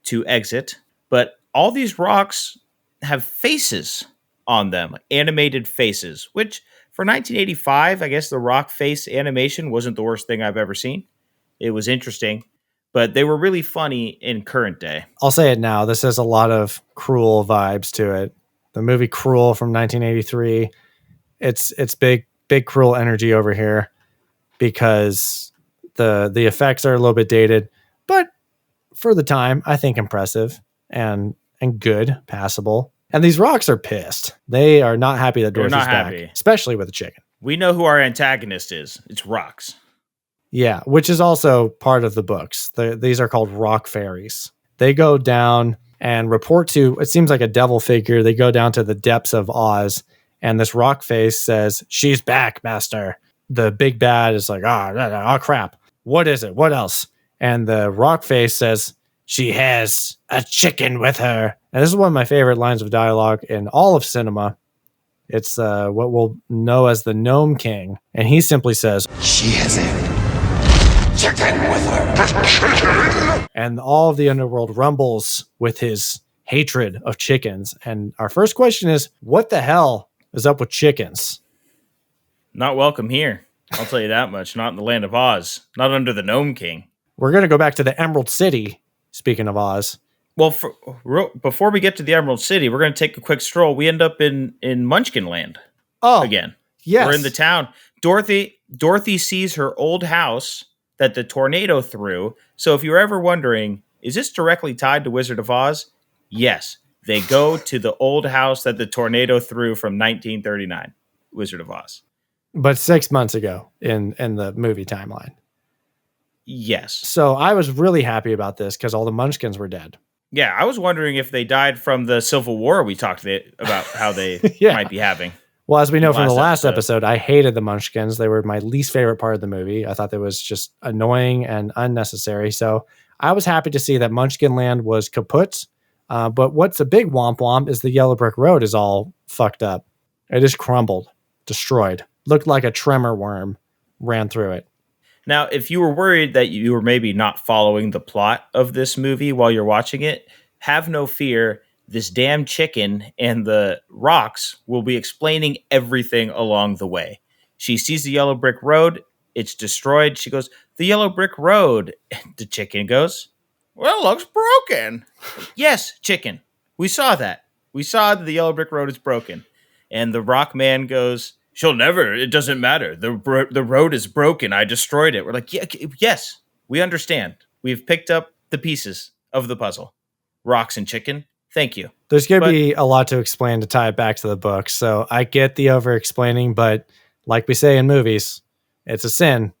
to exit. But all these rocks have faces on them, like animated faces, which for 1985, I guess the rock face animation wasn't the worst thing I've ever seen. It was interesting, but they were really funny in current day. I'll say it now. This has a lot of Cruel vibes to it. The movie Cruel from 1983. It's big Cruel energy over here because the effects are a little bit dated, but for the time, I think impressive and good, passable. And these rocks are pissed. They are not happy that Dorothy's back, especially with the chicken. We know who our antagonist is. It's rocks. Yeah, which is also part of the books. These are called rock fairies. They go down and report to, it seems like a devil figure. They go down to the depths of Oz, and this rock face says, "She's back, master." The big bad is like, oh crap. What is it? What else? And the rock face says, "She has a chicken with her." And this is one of my favorite lines of dialogue in all of cinema. It's what we'll know as the Gnome King. And he simply says, "She has a chicken with her." And all of the underworld rumbles with his hatred of chickens. And our first question is, what the hell is up with chickens? Not welcome here. I'll tell you that much. Not in the land of Oz. Not under the Gnome King. We're going to go back to the Emerald City, speaking of Oz. Well, before we get to the Emerald City, we're going to take a quick stroll. We end up in Munchkin Land. Oh, again. Yes. We're in the town. Dorothy sees her old house that the tornado threw. So if you're ever wondering, is this directly tied to Wizard of Oz? Yes. They go to the old house that the tornado threw from 1939, Wizard of Oz. But 6 months ago in the movie timeline. Yes. So I was really happy about this because all the Munchkins were dead. Yeah, I was wondering if they died from the Civil War we talked about how they might be having. Well, as we know from the last episode, I hated the Munchkins. They were my least favorite part of the movie. I thought that was just annoying and unnecessary. So I was happy to see that Munchkin Land was kaput. But what's a big womp womp is the Yellow Brick Road is all fucked up. It is crumbled, destroyed. Looked like a tremor worm ran through it. Now, if you were worried that you were maybe not following the plot of this movie while you're watching it, have no fear. This damn chicken and the rocks will be explaining everything along the way. She sees the Yellow Brick Road. It's destroyed. She goes, "The Yellow Brick Road." The chicken goes, "Well, it looks broken." "Yes, chicken. We saw that. We saw that the Yellow Brick Road is broken." And the rock man goes, "She'll never. It doesn't matter. The road is broken. I destroyed it." We're like, yes, we understand. We've picked up the pieces of the puzzle. Rocks and chicken, Thank you. There's going to be a lot to explain to tie it back to the book. So I get the over-explaining, but like we say in movies, it's a sin.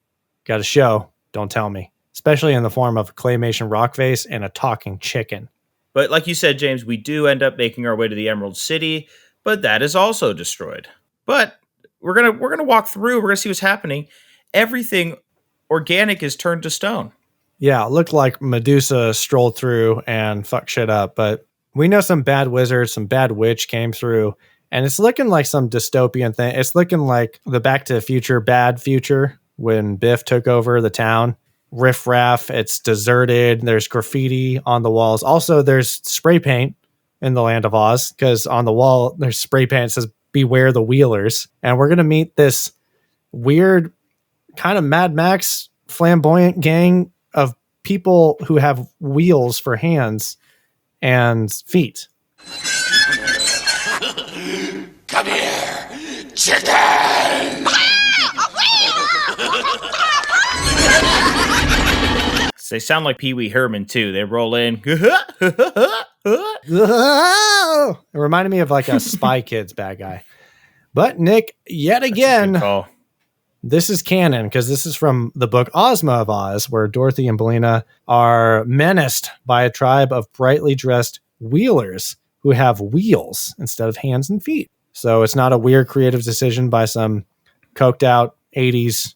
Got to show, don't tell me. Especially in the form of a claymation rock face and a talking chicken. But like you said, James, we do end up making our way to the Emerald City, but that is also destroyed. But we're gonna walk through. We're gonna see what's happening. Everything organic is turned to stone. Yeah, it looked like Medusa strolled through and fucked shit up, but we know some bad wizard, some bad witch came through, and it's looking like some dystopian thing. It's looking like the Back to the Future bad future when Biff took over the town. Riff raff, it's deserted. There's graffiti on the walls. Also, there's spray paint in the Land of Oz because on the wall there's spray paint that says "Beware the Wheelers," and we're gonna meet this weird kind of Mad Max flamboyant gang of people who have wheels for hands and feet. Come here, chicken! They sound like Pee Wee Herman too. They roll in. It reminded me of like a Spy Kids bad guy. But Nick, yet again, this is canon because this is from the book Ozma of Oz, where Dorothy and Bellina are menaced by a tribe of brightly dressed wheelers who have wheels instead of hands and feet. So it's not a weird creative decision by some coked out 80s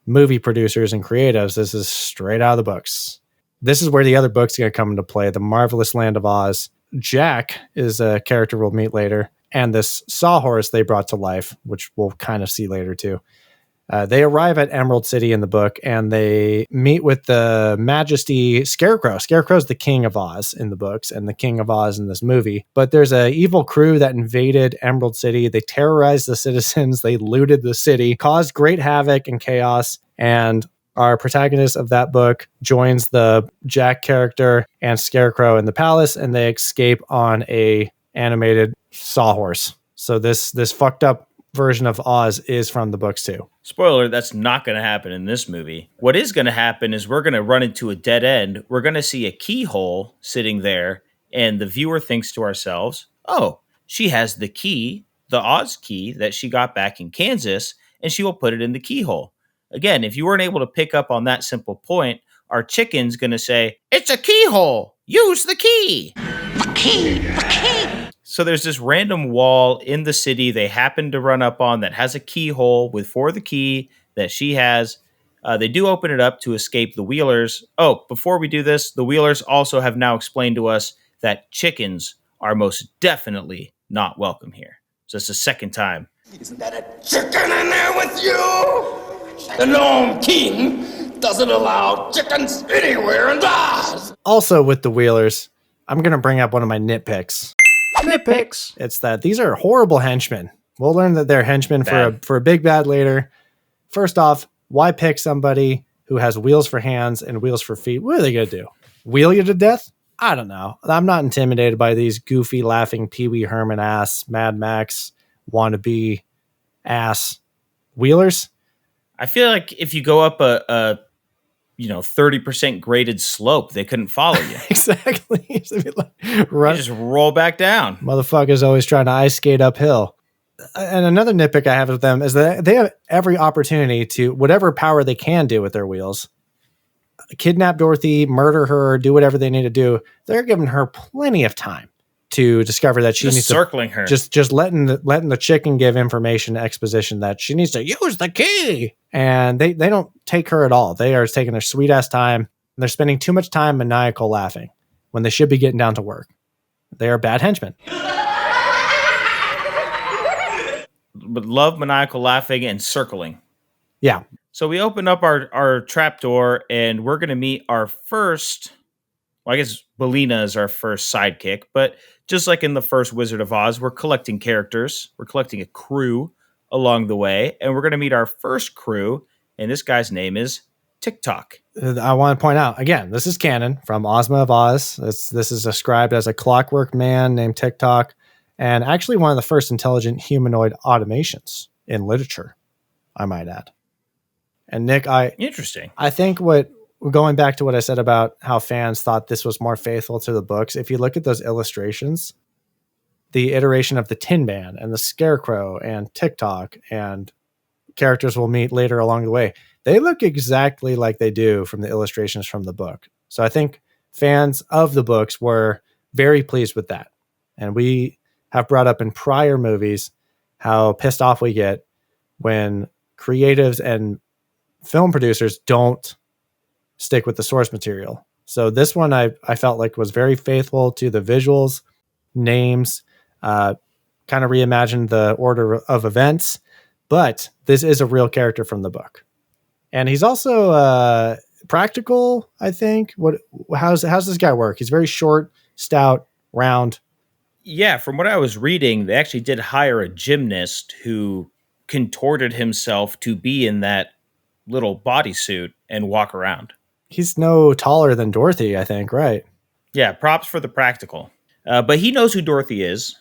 movie producers and creatives. This is straight out of the books. This is where the other books are going to come into play. The Marvelous Land of Oz. Jack is a character we'll meet later. And this sawhorse they brought to life, which we'll kind of see later too. They arrive at Emerald City in the book and they meet with the Majesty Scarecrow. Scarecrow's the King of Oz in the books and the King of Oz in this movie. But there's an evil crew that invaded Emerald City. They terrorized the citizens. They looted the city, caused great havoc and chaos. And our protagonist of that book joins the Jack character and Scarecrow in the palace, and they escape on a animated sawhorse. So this fucked up version of Oz is from the books too. Spoiler, that's not going to happen in this movie. What is going to happen is we're going to run into a dead end. We're going to see a keyhole sitting there, and the viewer thinks to ourselves, oh, she has the key, the Oz key that she got back in Kansas, and she will put it in the keyhole. Again, if you weren't able to pick up on that simple point, our chicken's going to say, it's a keyhole. Use the key. The key. So there's this random wall in the city they happen to run up on that has a keyhole for the key that she has. They do open it up to escape the Wheelers. Oh, before we do this, the Wheelers also have now explained to us that chickens are most definitely not welcome here. So it's the second time. Isn't that a chicken in there with you? The Gnome King doesn't allow chickens anywhere in Oz. Also with the Wheelers, I'm going to bring up one of my nitpicks. Nitpicks. It's that these are horrible henchmen. We'll learn that they're henchmen for a big bad later. First off, why pick somebody who has wheels for hands and wheels for feet? What are they going to do? Wheel you to death? I don't know. I'm not intimidated by these goofy, laughing Pee Wee Herman ass, Mad Max, wannabe ass wheelers. I feel like if you go up a 30% graded slope, they couldn't follow you. Exactly. You just roll back down. Motherfuckers always trying to ice skate uphill. And another nitpick I have with them is that they have every opportunity to, whatever power they can do with their wheels, kidnap Dorothy, murder her, do whatever they need to do. They're giving her plenty of time to discover that she needs circling her. Just letting the chicken give information, exposition that she needs to use the key. And they don't take her at all. They are taking their sweet ass time. They're spending too much time maniacal laughing when they should be getting down to work. They are bad henchmen. But love maniacal laughing and circling. Yeah. So we open up our trap door and we're going to meet our first, well, I guess Bellina is our first sidekick, but just like in the first Wizard of Oz, we're collecting characters. We're collecting a crew along the way, and we're going to meet our first crew, and this guy's name is TikTok. I want to point out, again, this is canon from Ozma of Oz. This is described as a clockwork man named TikTok, and actually one of the first intelligent humanoid automations in literature, I might add. And Nick, Interesting. I think what going back to what I said about how fans thought this was more faithful to the books, if you look at those illustrations, the iteration of the Tin Man and the Scarecrow and TikTok and characters we'll meet later along the way, they look exactly like they do from the illustrations from the book. So I think fans of the books were very pleased with that. And we have brought up in prior movies how pissed off we get when creatives and film producers don't stick with the source material. So this one I felt like was very faithful to the visuals, names, kind of reimagined the order of events, but this is a real character from the book. And he's also practical, I think. How's this guy work? He's very short, stout, round. Yeah, from what I was reading, they actually did hire a gymnast who contorted himself to be in that little bodysuit and walk around. He's no taller than Dorothy, I think, right? Yeah, props for the practical. But he knows who Dorothy is.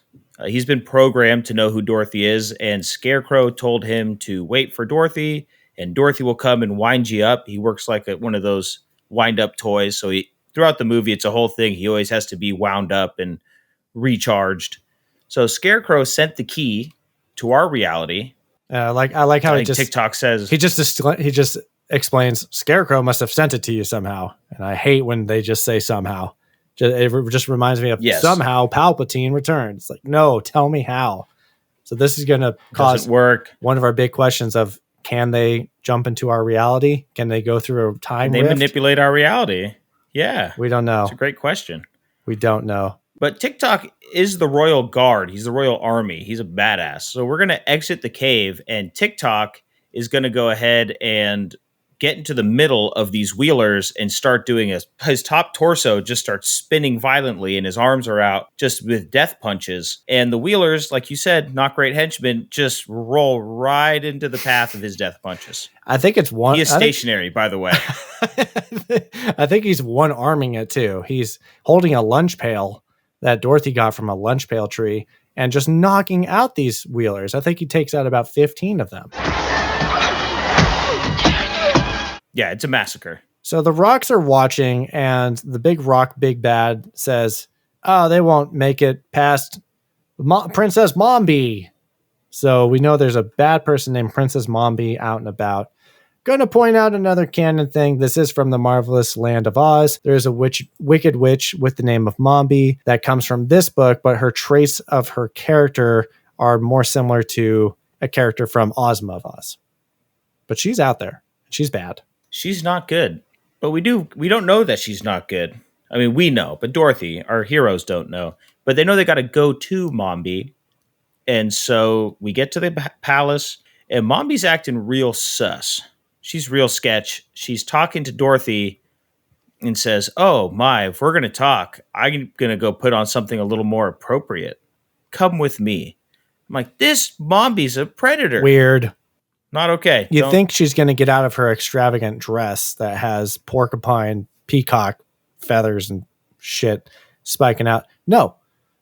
He's been programmed to know who Dorothy is, and Scarecrow told him to wait for Dorothy, and Dorothy will come and wind you up. He works like one of those wind-up toys, so throughout the movie, it's a whole thing. He always has to be wound up and recharged. So Scarecrow sent the key to our reality. I like how TikTok says he just explains Scarecrow must have sent it to you somehow, and I hate when they just say somehow. It just reminds me of somehow Palpatine returned. It's like, no, tell me how. So this is going to cause one of our big questions of, can they jump into our reality? Can they go through a time rift? They manipulate our reality. Yeah. We don't know. It's a great question. We don't know. But TikTok is the royal guard. He's the royal army. He's a badass. So we're going to exit the cave, and TikTok is going to go ahead and get into the middle of these wheelers and start doing his top torso just starts spinning violently, and his arms are out just with death punches. And the wheelers, like you said, not great henchmen, just roll right into the path of his death punches. I think it's one. He is stationary, by the way. I think he's one arming it too. He's holding a lunch pail that Dorothy got from a lunch pail tree and just knocking out these wheelers. I think he takes out about 15 of them. Yeah, it's a massacre. So the rocks are watching, and the big rock, big bad, says, oh, they won't make it past Princess Mombi. So we know there's a bad person named Princess Mombi out and about. Going to point out another canon thing. This is from the Marvelous Land of Oz. There's a wicked witch with the name of Mombi that comes from this book, but her traits of her character are more similar to a character from Ozma of Oz. But she's out there. She's bad. She's not good. But we don't know that she's not good. I mean, we know, but Dorothy, our heroes, don't know. But they know they got to go to Mombi. And so we get to the palace, and Mombi's acting real sus. She's real sketch. She's talking to Dorothy and says, oh my, if we're going to talk, I'm going to go put on something a little more appropriate. Come with me. I'm like, this Mombi's a predator. Weird. Not okay. You think she's going to get out of her extravagant dress that has porcupine, peacock feathers and shit spiking out. No,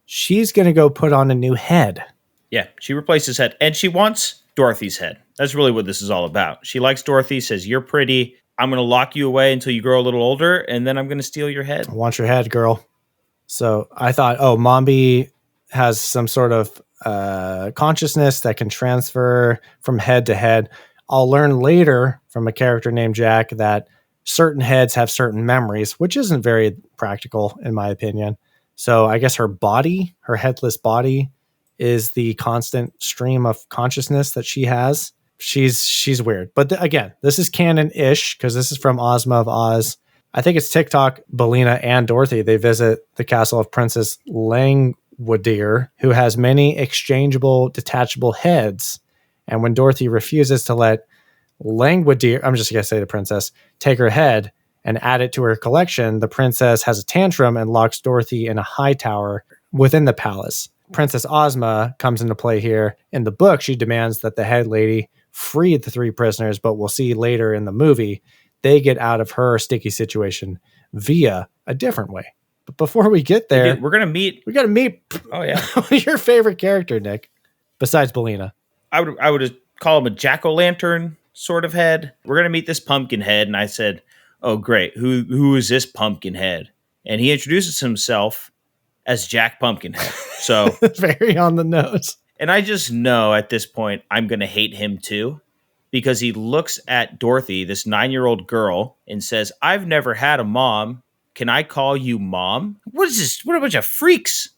she's going to go put on a new head. Yeah, she replaces head, and she wants Dorothy's head. That's really what this is all about. She likes Dorothy, says, you're pretty. I'm going to lock you away until you grow a little older, and then I'm going to steal your head. I want your head, girl. So I thought, Mombi has some sort of consciousness that can transfer from head to head. I'll learn later from a character named Jack that certain heads have certain memories, which isn't very practical in my opinion. So I guess her headless body is the constant stream of consciousness that she has. She's weird. But again, this is canon-ish because this is from Ozma of Oz. I think it's TikTok, Belina, and Dorothy. They visit the castle of Princess Langwidere, who has many exchangeable, detachable heads. And when Dorothy refuses to let Langwidere, I'm just going to say the princess, take her head and add it to her collection, the princess has a tantrum and locks Dorothy in a high tower within the palace. Princess Ozma comes into play here. In the book, she demands that the head lady free the three prisoners, but we'll see later in the movie, they get out of her sticky situation via a different way. But before we get there, we're going to meet. We got to meet. Oh, yeah. Your favorite character, Nick, besides Belina. I would call him a jack-o'-lantern sort of head. We're going to meet this pumpkin head. And I said, oh, great. Who is this Pumpkinhead? And he introduces himself as Jack Pumpkinhead. So very on the nose. And I just know at this point I'm going to hate him too, because he looks at Dorothy, this 9-year-old girl, and says, I've never had a mom. Can I call you mom? What is this? What a bunch of freaks.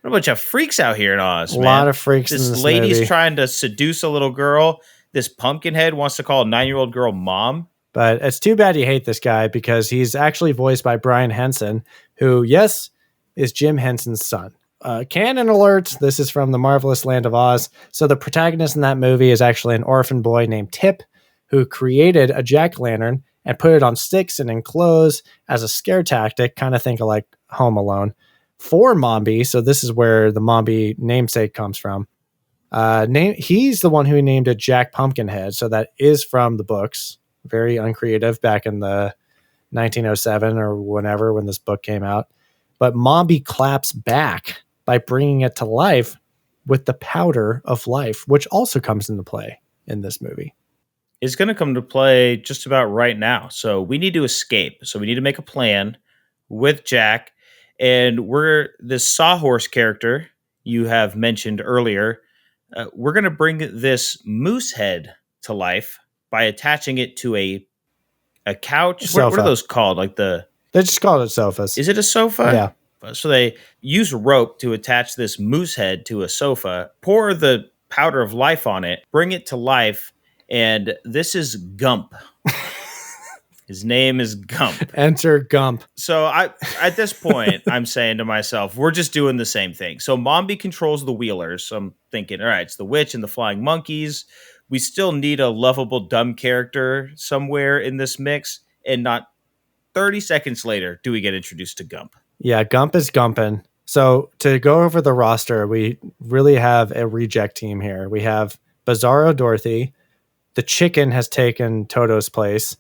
What a bunch of freaks out here in Oz, A man. lot of freaks in This this lady's movie. trying to seduce a little girl. This Pumpkinhead wants to call a 9-year-old girl mom. But it's too bad you hate this guy because he's actually voiced by Brian Henson, who, yes, is Jim Henson's son. Canon alert, this is from The Marvelous Land of Oz. So the protagonist in that movie is actually an orphan boy named Tip, who created a jack-o'-lantern and put it on sticks and in clothes as a scare tactic, kind of think of like Home Alone, for Mombi. So this is where the Mombi namesake comes from. He's the one who named it Jack Pumpkinhead, so that is from the books. Very uncreative back in the 1907 or whenever when this book came out. But Mombi claps back by bringing it to life with the powder of life, which also comes into play in this movie. It's going to come to play just about right now. So we need to escape. So we need to make a plan with Jack. And we're this Sawhorse character you have mentioned earlier. We're going to bring this moose head to life by attaching it to a couch. What are those called? They just call it sofas. Is it a sofa? Yeah. So they use rope to attach this moose head to a sofa, pour the powder of life on it, bring it to life, and this is Gump. His name is Gump. Enter Gump. So at this point, I'm saying to myself, we're just doing the same thing. So Mombi controls the wheelers. So I'm thinking, all right, it's the witch and the flying monkeys. We still need a lovable, dumb character somewhere in this mix. And not 30 seconds later, do we get introduced to Gump. Yeah, Gump is gumping. So to go over the roster, we really have a reject team here. We have Bizarro Dorothy. The Chicken has taken Toto's place.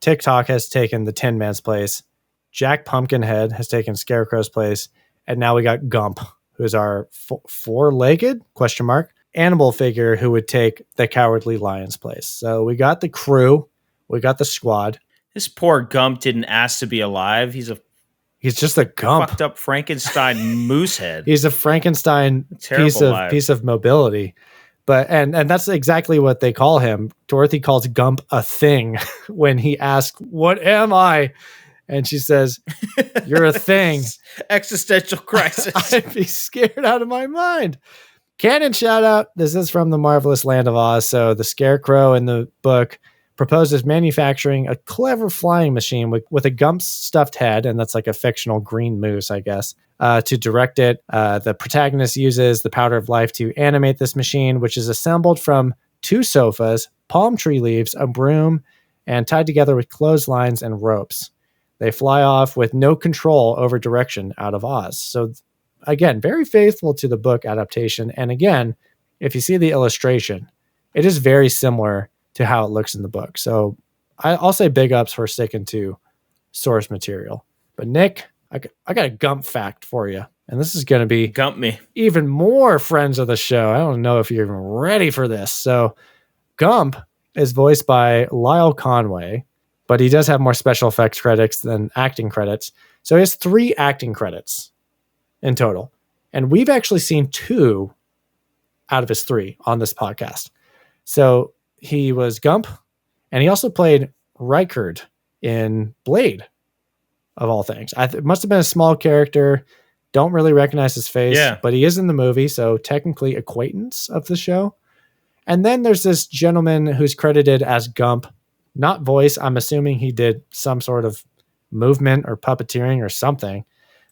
TikTok has taken the Tin Man's place. Jack Pumpkinhead has taken Scarecrow's place. And now we got Gump, who is our four-legged animal figure who would take the Cowardly Lion's place. So we got the crew. We got the squad. This poor Gump didn't ask to be alive. He's just a Gump. Fucked up Frankenstein moose head. He's a Frankenstein piece of mobility. But and that's exactly what they call him. Dorothy calls Gump a thing when he asks, "What am I?" And she says, "You're a thing." Existential crisis. I'd be scared out of my mind. Canon shout out. This is from The Marvelous Land of Oz. So the Scarecrow in the book proposes manufacturing a clever flying machine with a Gump stuffed head, and that's like a fictional green moose, I guess, to direct it. The protagonist uses the powder of life to animate this machine, which is assembled from 2 sofas, palm tree leaves, a broom, and tied together with clotheslines and ropes. They fly off with no control over direction out of Oz. So again, very faithful to the book adaptation. And again, if you see the illustration, it is very similar to how it looks in the book. So I'll say big ups for sticking to source material. But Nick, I got a Gump fact for you. And this is going to be Gump me. Even more friends of the show. I don't know if you're even ready for this. So Gump is voiced by Lyle Conway, but he does have more special effects credits than acting credits. So he has 3 acting credits in total. And we've actually seen 2 out of his 3 on this podcast. So he was Gump, and he also played Rykard in Blade, of all things. It must have been a small character. Don't really recognize his face, but he is in the movie, so technically acquaintance of the show. And then there's this gentleman who's credited as Gump, not voice. I'm assuming he did some sort of movement or puppeteering or something.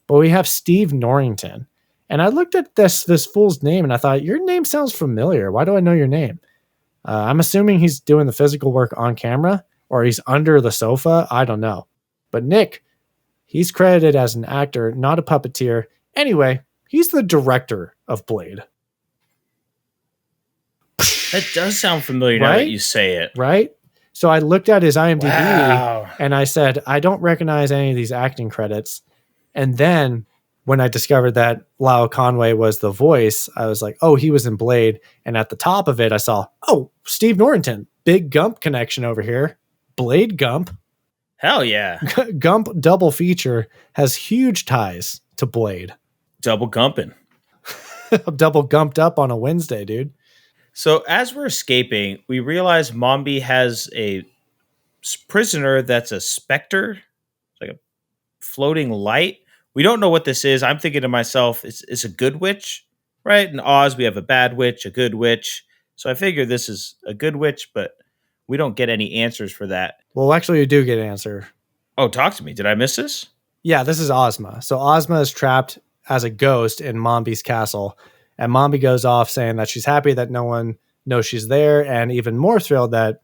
But we have Steve Norrington. And I looked at this fool's name, and I thought, your name sounds familiar. Why do I know your name? I'm assuming he's doing the physical work on camera, or he's under the sofa. I don't know. But Nick, he's credited as an actor, not a puppeteer. Anyway, he's the director of Blade. That does sound familiar now that you say it. Right? So I looked at his IMDb and I said, I don't recognize any of these acting credits. And then when I discovered that Lyle Conway was the voice, I was like, oh, he was in Blade. And at the top of it, I saw, oh, Steve Norrington, big Gump connection over here. Blade Gump. Hell yeah. Gump double feature has huge ties to Blade. Double gumping. Double gumped up on a Wednesday, dude. So as we're escaping, we realize Mombi has a prisoner that's a specter, like a floating light. We don't know what this is. I'm thinking to myself, it's a good witch, right? In Oz, we have a bad witch, a good witch. So I figure this is a good witch, but we don't get any answers for that. Well, actually, you do get an answer. Oh, talk to me. Did I miss this? Yeah, this is Ozma. So Ozma is trapped as a ghost in Mombi's castle. And Mombi goes off saying that she's happy that no one knows she's there, and even more thrilled that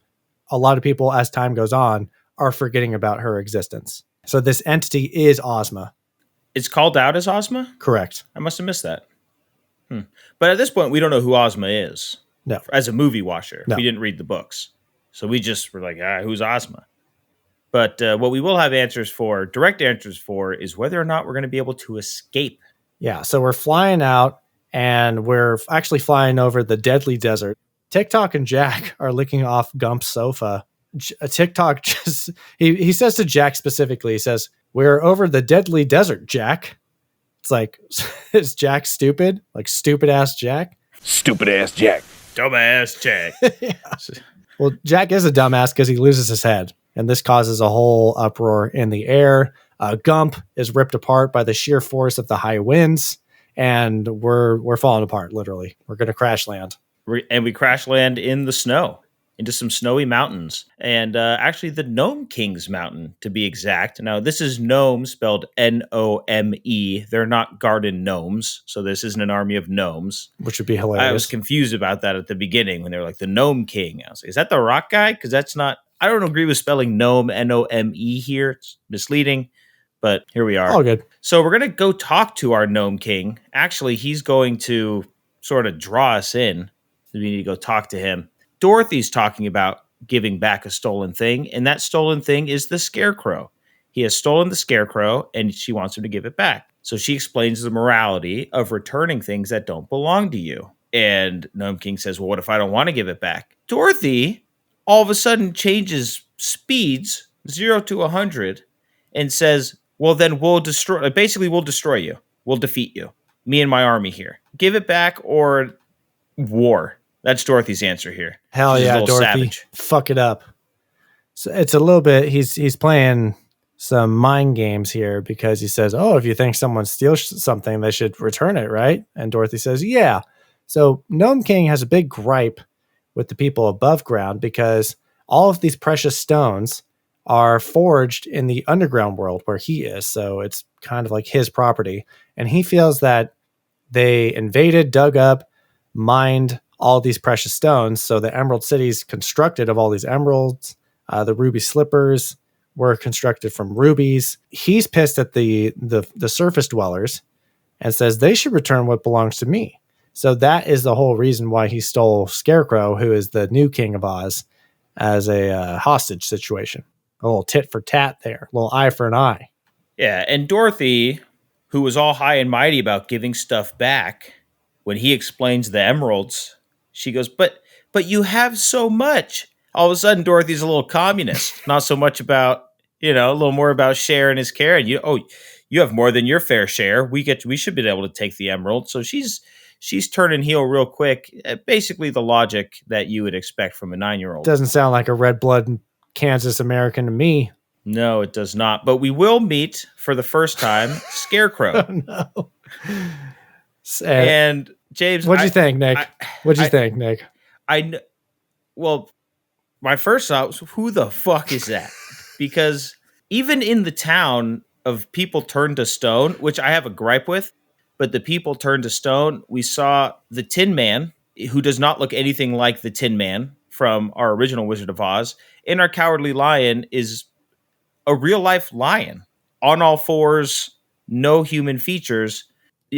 a lot of people, as time goes on, are forgetting about her existence. So this entity is Ozma. It's called out as Ozma? Correct. I must have missed that. But at this point, we don't know who Ozma is. No. As a movie watcher. No. We didn't read the books. So we just were like, who's Ozma? But what we will have direct answers for, is whether or not we're going to be able to escape. Yeah, so we're flying out, and we're actually flying over the deadly desert. TikTok and Jack are licking off Gump's sofa. TikTok just, he says to Jack specifically, he says, "We're over the deadly desert, Jack." It's like, is Jack stupid? Like stupid ass Jack? Stupid ass Jack. Dumbass Jack. Yeah. Well, Jack is a dumbass because he loses his head, and this causes a whole uproar in the air. Gump is ripped apart by the sheer force of the high winds, and we're falling apart, literally. We're going to crash land. And we crash land in the snow, into some snowy mountains. And actually the Gnome King's mountain, to be exact. Now, this is gnome spelled Nome. They're not garden gnomes, so this isn't an army of gnomes. Which would be hilarious. I was confused about that at the beginning when they were like, the Gnome King. I was like, is that the rock guy? Because that's not... I don't agree with spelling gnome, Nome here. It's misleading, but here we are. All good. So we're going to go talk to our Gnome King. Actually, he's going to sort of draw us in. We need to go talk to him. Dorothy's talking about giving back a stolen thing, and that stolen thing is the Scarecrow. He has stolen the Scarecrow, and she wants him to give it back. So she explains the morality of returning things that don't belong to you. And Gnome King says, well, what if I don't want to give it back? Dorothy all of a sudden changes speeds 0 to 100 and says, well, then we'll destroy you. We'll defeat you. Me and my army here. Give it back or war. That's Dorothy's answer here. Hell yeah, Dorothy. Savage. Fuck it up. So it's a little bit, he's playing some mind games here because he says, oh, if you think someone steals something, they should return it, right? And Dorothy says, yeah. So Gnome King has a big gripe with the people above ground because all of these precious stones are forged in the underground world where he is. So it's kind of like his property. And he feels that they invaded, dug up, mined all these precious stones. So the Emerald City's constructed of all these emeralds. The ruby slippers were constructed from rubies. He's pissed at the surface dwellers and says they should return what belongs to me. So that is the whole reason why he stole Scarecrow, who is the new King of Oz, as a hostage situation. A little tit for tat there, a little eye for an eye. Yeah, and Dorothy, who was all high and mighty about giving stuff back, when he explains the emeralds, she goes, but you have so much. All of a sudden, Dorothy's a little communist. Not so much about, a little more about sharing his care. And you have more than your fair share. We should be able to take the emerald. So she's turning heel real quick. Basically the logic that you would expect from a 9-year-old. Doesn't sound like a red blood Kansas American to me. No, it does not. But we will meet for the first time Scarecrow. Oh, no. And James, what'd you think, Nick? What'd you think, Nick? Well, my first thought was, who the fuck is that? Because even in the town of people turned to stone, which I have a gripe with, but the people turned to stone, we saw the Tin Man, who does not look anything like the Tin Man from our original Wizard of Oz, and our Cowardly Lion is a real-life lion. On all fours, no human features.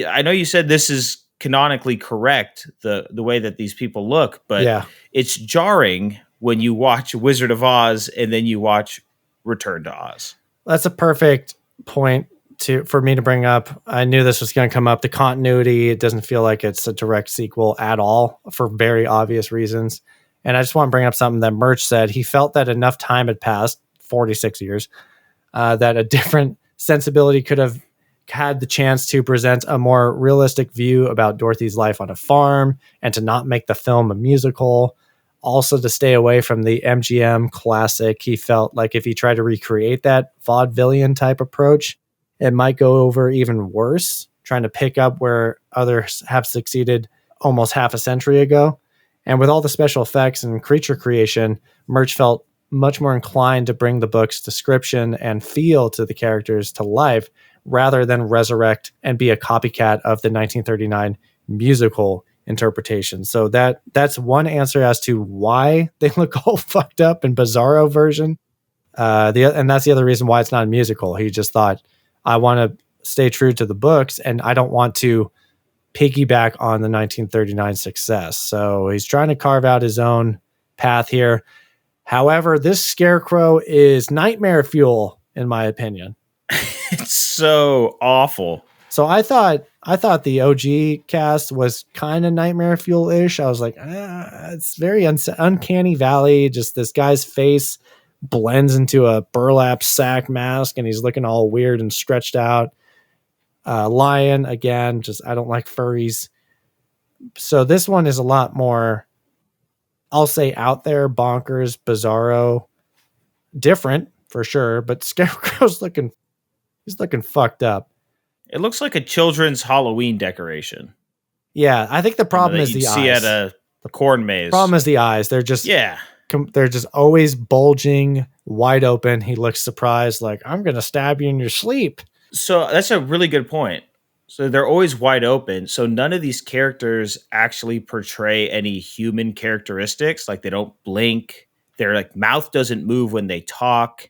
I know you said this is canonically correct, the way that these people look, but It's jarring when you watch Wizard of Oz and then you watch Return to Oz. That's a perfect point for me to bring up. I knew this was going to come up. The continuity, it doesn't feel like it's a direct sequel at all for very obvious reasons. And I just want to bring up something that Murch said. He felt that enough time had passed, 46 years, that a different sensibility could have had the chance to present a more realistic view about Dorothy's life on a farm and to not make the film a musical. Also to stay away from the MGM classic. He felt like if he tried to recreate that vaudevillian type approach, it might go over even worse, trying to pick up where others have succeeded almost half a century ago. And with all the special effects and creature creation, Murch felt much more inclined to bring the book's description and feel to the characters to life rather than resurrect and be a copycat of the 1939 musical interpretation. So that's one answer as to why they look all fucked up in Bizarro version. And that's the other reason why it's not a musical. He just thought, I want to stay true to the books and I don't want to piggyback on the 1939 success. So he's trying to carve out his own path here. However, this Scarecrow is nightmare fuel, in my opinion. It's so awful. So I thought the OG cast was kind of nightmare fuel-ish. I was like, it's very uncanny valley. Just this guy's face blends into a burlap sack mask, and he's looking all weird and stretched out. Lion, again, just I don't like furries. So this one is a lot more, I'll say, out there, bonkers, bizarro, different for sure. But Scarecrow's he's looking fucked up. It looks like a children's Halloween decoration. Yeah, I think the problem is the eyes. See at a corn maze. Problem is the eyes. They're just they're just always bulging, wide open. He looks surprised, like I'm gonna stab you in your sleep. So that's a really good point. So they're always wide open. So none of these characters actually portray any human characteristics. Like they don't blink. Their like mouth doesn't move when they talk.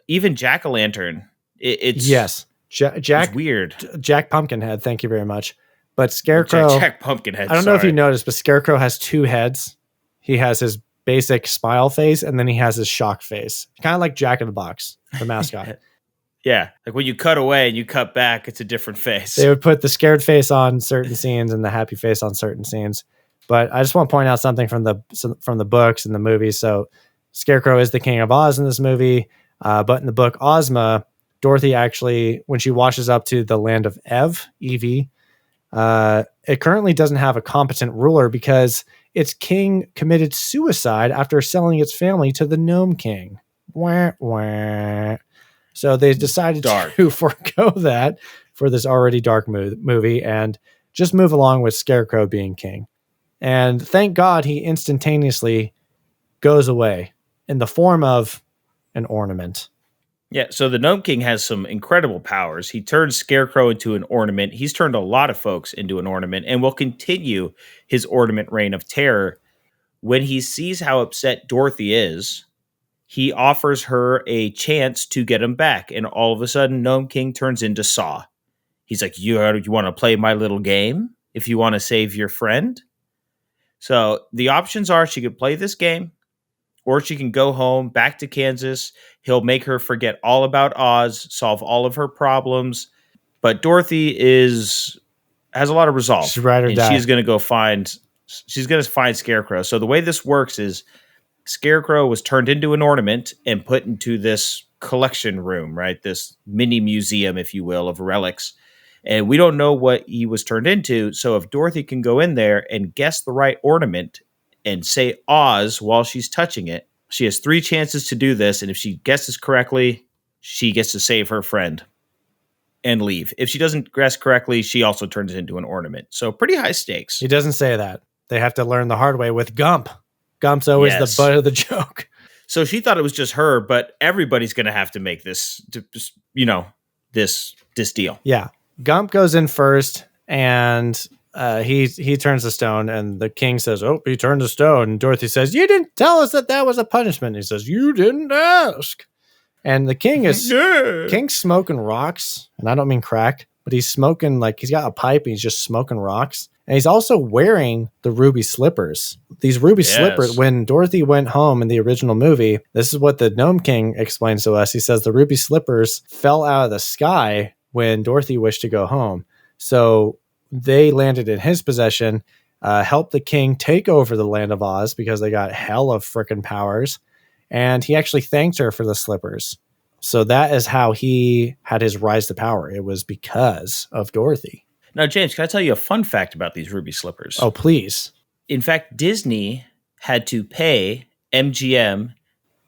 Even Jack-o'-lantern. It's yes. Jack, it's weird. Jack Pumpkinhead, thank you very much. But Scarecrow, Jack Pumpkinhead. I don't know if you noticed, but Scarecrow has two heads. He has his basic smile face, and then he has his shock face, kind of like Jack in the Box, the mascot. Yeah, like when you cut away and you cut back, it's a different face. They would put the scared face on certain scenes and the happy face on certain scenes. But I just want to point out something from the books and the movies. So Scarecrow is the King of Oz in this movie, but in the book Ozma, Dorothy actually, when she washes up to the land of Evie, it currently doesn't have a competent ruler because its king committed suicide after selling its family to the Gnome King. Wah, wah. So they decided to forego that for this already dark movie and just move along with Scarecrow being king. And thank God he instantaneously goes away in the form of an ornament. Yeah, so the Gnome King has some incredible powers. He turned Scarecrow into an ornament. He's turned a lot of folks into an ornament and will continue his ornament reign of terror. When he sees how upset Dorothy is, he offers her a chance to get him back. And all of a sudden, Gnome King turns into Saw. He's like, you want to play my little game if you want to save your friend? So the options are she could play this game, or she can go home, back to Kansas. He'll make her forget all about Oz, solve all of her problems. But Dorothy has a lot of resolve. She's ride or die. She's going to find Scarecrow. So the way this works is Scarecrow was turned into an ornament and put into this collection room, right? This mini museum, if you will, of relics. And we don't know what he was turned into. So if Dorothy can go in there and guess the right ornament and say Oz while she's touching it, she has 3 chances to do this. And if she guesses correctly, she gets to save her friend and leave. If she doesn't guess correctly, she also turns into an ornament. So pretty high stakes. He doesn't say that. They have to learn the hard way with Gump. Gump's always the butt of the joke. So she thought it was just her, but everybody's going to have to make this deal. Yeah. Gump goes in first, and he turns the stone, and the king says, oh, he turned the stone. And Dorothy says, you didn't tell us that was a punishment. And he says, you didn't ask. And the king is King's smoking rocks, and I don't mean crack, but he's smoking, like he's got a pipe, and he's just smoking rocks. And he's also wearing the ruby slippers. These ruby slippers, when Dorothy went home in the original movie, this is what the Gnome King explains to us. He says the ruby slippers fell out of the sky when Dorothy wished to go home. So they landed in his possession, helped the king take over the land of Oz because they got hell of frickin' powers. And he actually thanked her for the slippers. So that is how he had his rise to power. It was because of Dorothy. Now, James, can I tell you a fun fact about these ruby slippers? Oh, please. In fact, Disney had to pay MGM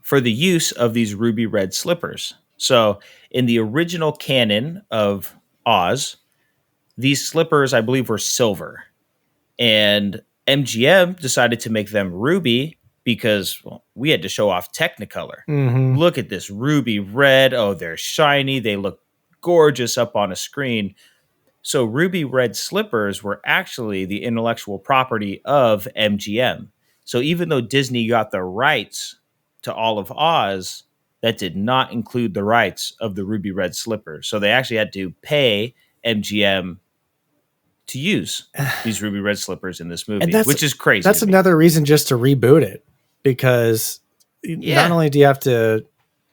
for the use of these ruby red slippers. So in the original canon of Oz, these slippers, I believe, were silver. And MGM decided to make them ruby because we had to show off Technicolor. Mm-hmm. Look at this ruby red. Oh, they're shiny. They look gorgeous up on a screen. So ruby red slippers were actually the intellectual property of MGM. So even though Disney got the rights to all of Oz, that did not include the rights of the ruby red slippers. So they actually had to pay MGM to use these ruby red slippers in this movie, which is crazy. That's another reason just to reboot it, because not only do you have to,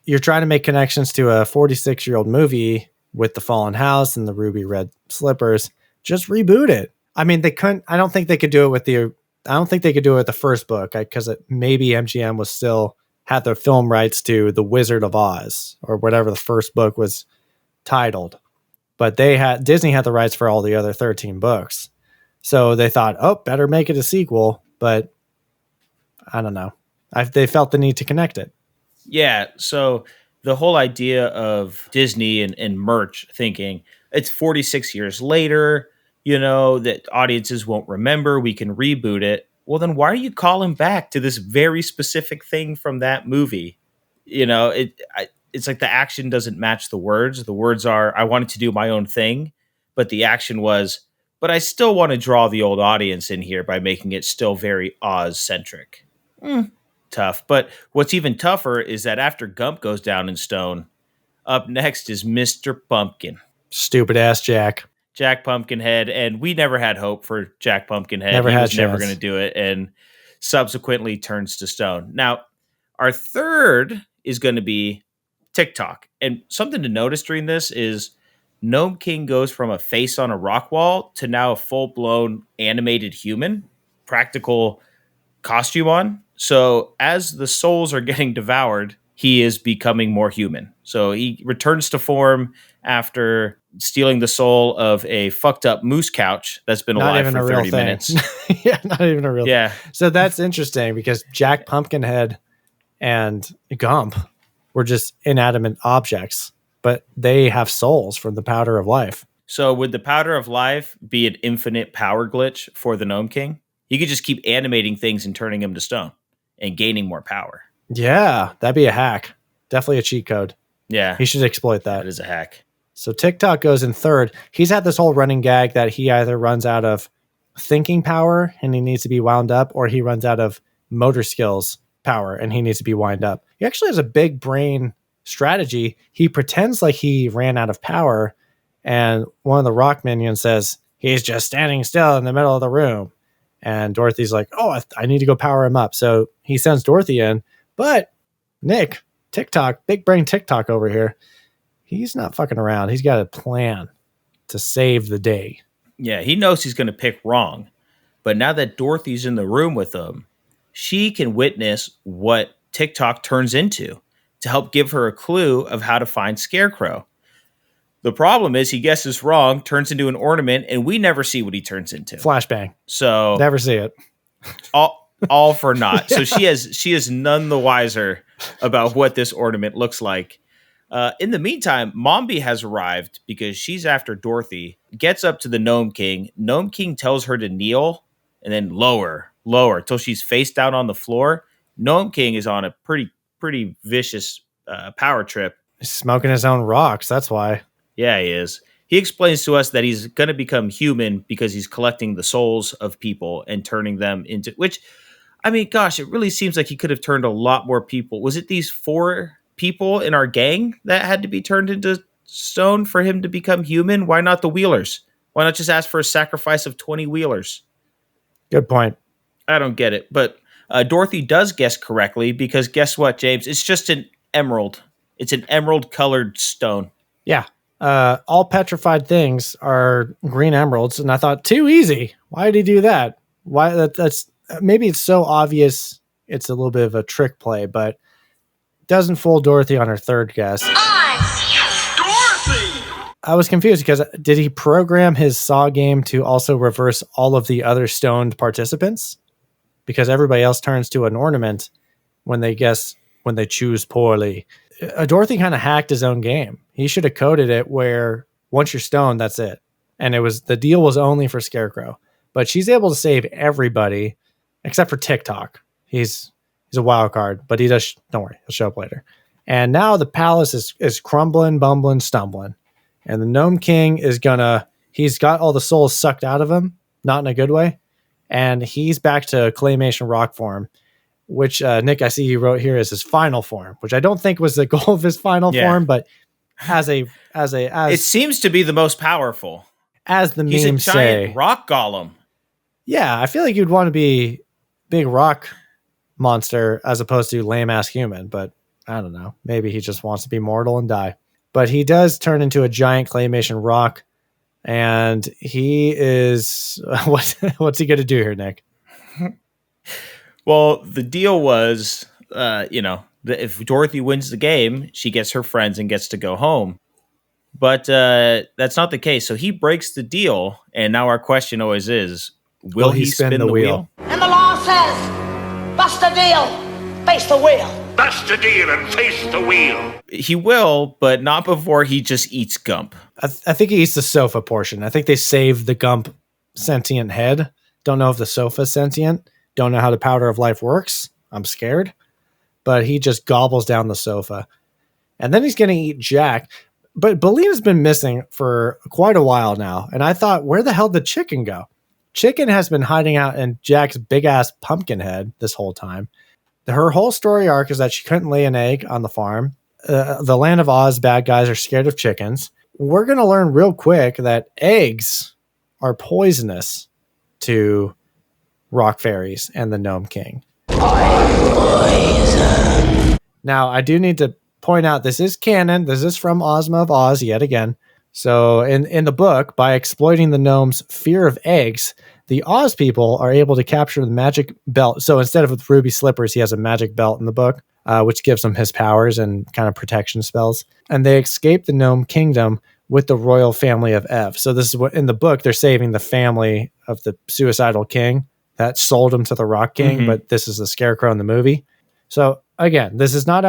you're trying to make connections to a 46-year-old movie with the fallen house and the ruby red slippers, just reboot it. I mean, they couldn't, I don't think they could do it with the first book, because maybe MGM was still had their film rights to The Wizard of Oz or whatever the first book was titled. But Disney had the rights for all the other 13 books. So they thought, oh, better make it a sequel. But I don't know. They felt the need to connect it. Yeah. So the whole idea of Disney and Murch thinking it's 46 years later, that audiences won't remember, we can reboot it. Well, then why are you calling back to this very specific thing from that movie? It's like the action doesn't match the words. The words are, I wanted to do my own thing, but the action was, but I still want to draw the old audience in here by making it still very Oz-centric. Tough. But what's even tougher is that after Gump goes down in stone, up next is Mr. Pumpkin. Stupid ass Jack Pumpkinhead. And we never had hope for Jack Pumpkinhead. Never he had was never chance. going to do it, and subsequently turns to stone. Now, our third is going to be TikTok. And something to notice during this is Gnome King goes from a face on a rock wall to now a full-blown animated human, practical costume on. So as the souls are getting devoured, he is becoming more human. So he returns to form after stealing the soul of a fucked up moose couch that's been alive for 30 minutes. Yeah, not even a real thing. So that's interesting because Jack Pumpkinhead and Gump were just inanimate objects, but they have souls from the powder of life. So would the powder of life be an infinite power glitch for the Gnome King? He could just keep animating things and turning them to stone and gaining more power. Yeah, that'd be a hack. Definitely a cheat code. Yeah. He should exploit that. That is a hack. So TikTok goes in third. He's had this whole running gag that he either runs out of thinking power and he needs to be wound up, or he runs out of motor skills power and he needs to be wound up. He actually has a big brain strategy. He pretends like he ran out of power, and one of the rock minions says, he's just standing still in the middle of the room. And Dorothy's like, oh, I need to go power him up. So he sends Dorothy in. But Nick, TikTok, big brain TikTok over here, he's not fucking around. He's got a plan to save the day. Yeah, he knows he's going to pick wrong. But now that Dorothy's in the room with him, she can witness what TikTok turns into to help give her a clue of how to find Scarecrow. The problem is he guesses wrong, turns into an ornament, and we never see what he turns into. Flashbang. So never see it. All for naught. So she is none the wiser about what this ornament looks like. In the meantime, Mombi has arrived because she's after Dorothy, gets up to the Gnome King. Gnome King tells her to kneel and then lower till she's face down on the floor. Gnome King is on a pretty vicious power trip. He's smoking his own rocks. That's why. Yeah, he is. He explains to us that he's going to become human because he's collecting the souls of people and turning them into, which, I mean, gosh, it really seems like he could have turned a lot more people. Was it these 4 people in our gang that had to be turned into stone for him to become human? Why not the Wheelers? Why not just ask for a sacrifice of 20 Wheelers? Good point. I don't get it. But Dorothy does guess correctly because guess what, James? It's just an emerald. It's an emerald colored stone. Yeah. All petrified things are green emeralds. And I thought, too easy. Why did he do that? Why that's maybe it's so obvious. It's a little bit of a trick play, but doesn't fool Dorothy on her third guess. Dorothy! I was confused because did he program his Saw game to also reverse all of the other stoned participants? Because everybody else turns to an ornament when they choose poorly. Dorothy kind of hacked his own game. He should have coded it where once you're stoned, that's it. And the deal was only for Scarecrow. But she's able to save everybody except for TikTok. He's a wild card, but don't worry, he'll show up later. And now the palace is crumbling, bumbling, stumbling. And the Gnome King he's got all the souls sucked out of him, not in a good way. And he's back to claymation rock form, which Nick, I see you wrote here is his final form, which I don't think was the goal of his final form, but it seems to be the most powerful. As the He's memes a giant say, rock golem. Yeah, I feel like you'd want to be big rock monster as opposed to lame ass human, but I don't know. Maybe he just wants to be mortal and die. But he does turn into a giant claymation rock, and he is what's he going to do here, Nick? Well, the deal was, if Dorothy wins the game, she gets her friends and gets to go home. But that's not the case. So he breaks the deal, and now our question always is, will he spin the wheel? And the law says, bust the deal, face the wheel. Bust the deal and face the wheel. He will, but not before he just eats Gump. I think he eats the sofa portion. I think they saved the Gump sentient head. Don't know if the sofa's sentient. Don't know how the powder of life works. I'm scared. But he just gobbles down the sofa. And then he's going to eat Jack. But Bellina's been missing for quite a while now. And I thought, where the hell did Chicken go? Chicken has been hiding out in Jack's big-ass pumpkin head this whole time. Her whole story arc is that she couldn't lay an egg on the farm. The Land of Oz bad guys are scared of chickens. We're going to learn real quick that eggs are poisonous to rock fairies and the Gnome King. Now, I do need to point out this is canon. This is from Ozma of Oz yet again. So in the book, by exploiting the gnome's fear of eggs, the Oz people are able to capture the magic belt. So instead of with ruby slippers, he has a magic belt in the book, which gives him his powers and kind of protection spells. And they escape the Gnome Kingdom with the royal family of Ev. So this is what in the book, they're saving the family of the suicidal king that sold him to the Rock King, but this is the Scarecrow in the movie. So again, this is not it's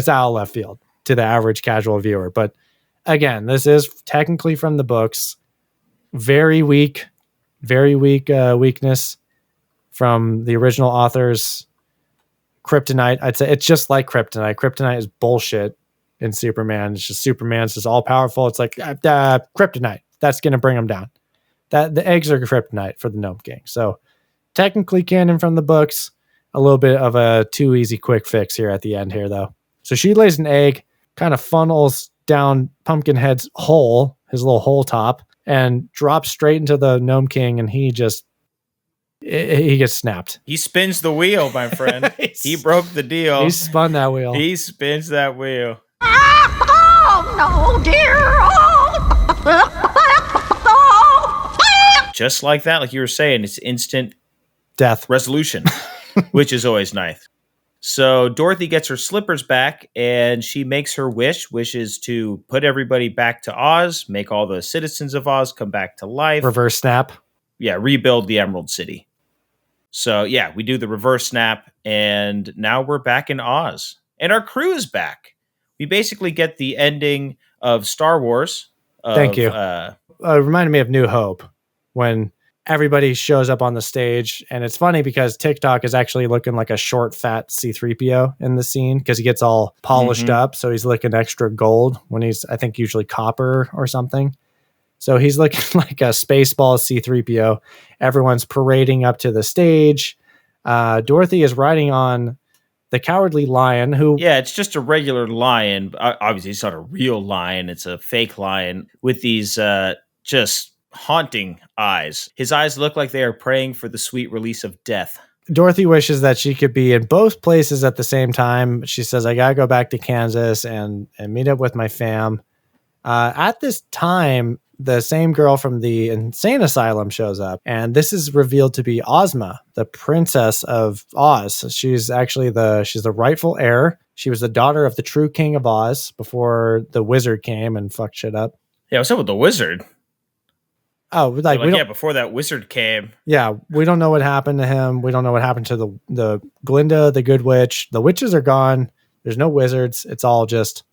out of left field to the average casual viewer. But again, this is technically from the books. Very weak weakness from the original authors. Kryptonite, I'd say it's just like Kryptonite. Kryptonite is bullshit in Superman. It's just Superman's just all powerful. It's like Kryptonite. That's going to bring him down. That the eggs are Kryptonite for the Gnome King. So technically canon from the books. A little bit of a too easy quick fix here at the end here, though. So she lays an egg, kind of funnels down Pumpkinhead's hole, his little hole top, and drops straight into the Gnome King, and he gets snapped. He spins the wheel, my friend. He broke the deal. He spun that wheel. He spins that wheel. Oh, no, dear. Just like that, like you were saying, it's instant death resolution, which is always nice. So Dorothy gets her slippers back, and she makes her wish, which is to put everybody back to Oz, make all the citizens of Oz come back to life. Reverse snap. Yeah, rebuild the Emerald City. So yeah, we do the reverse snap, and now we're back in Oz. And our crew is back. We basically get the ending of Star Wars. Thank you. It reminded me of New Hope when everybody shows up on the stage. And it's funny because TikTok is actually looking like a short, fat C-3PO in the scene because he gets all polished up. So he's looking extra gold when he's, I think, usually copper or something. So he's looking like a Spaceball C-3PO. Everyone's parading up to the stage. Dorothy is riding on the Cowardly Lion, who... Yeah, it's just a regular lion. Obviously, it's not a real lion. It's a fake lion with these just haunting eyes. His eyes look like they are praying for the sweet release of death. Dorothy wishes that she could be in both places at the same time. She says, I gotta go back to Kansas and meet up with my fam. At this time, the same girl from the insane asylum shows up, and this is revealed to be Ozma, the princess of Oz. She's actually she's the rightful heir. She was the daughter of the true king of Oz before the wizard came and fucked shit up. Yeah, what's up with the wizard? Oh, like we don't, before that wizard came. yeah, we don't know what happened to him. We don't know what happened to the Glinda, the good witch. The witches are gone. There's no wizards. It's all just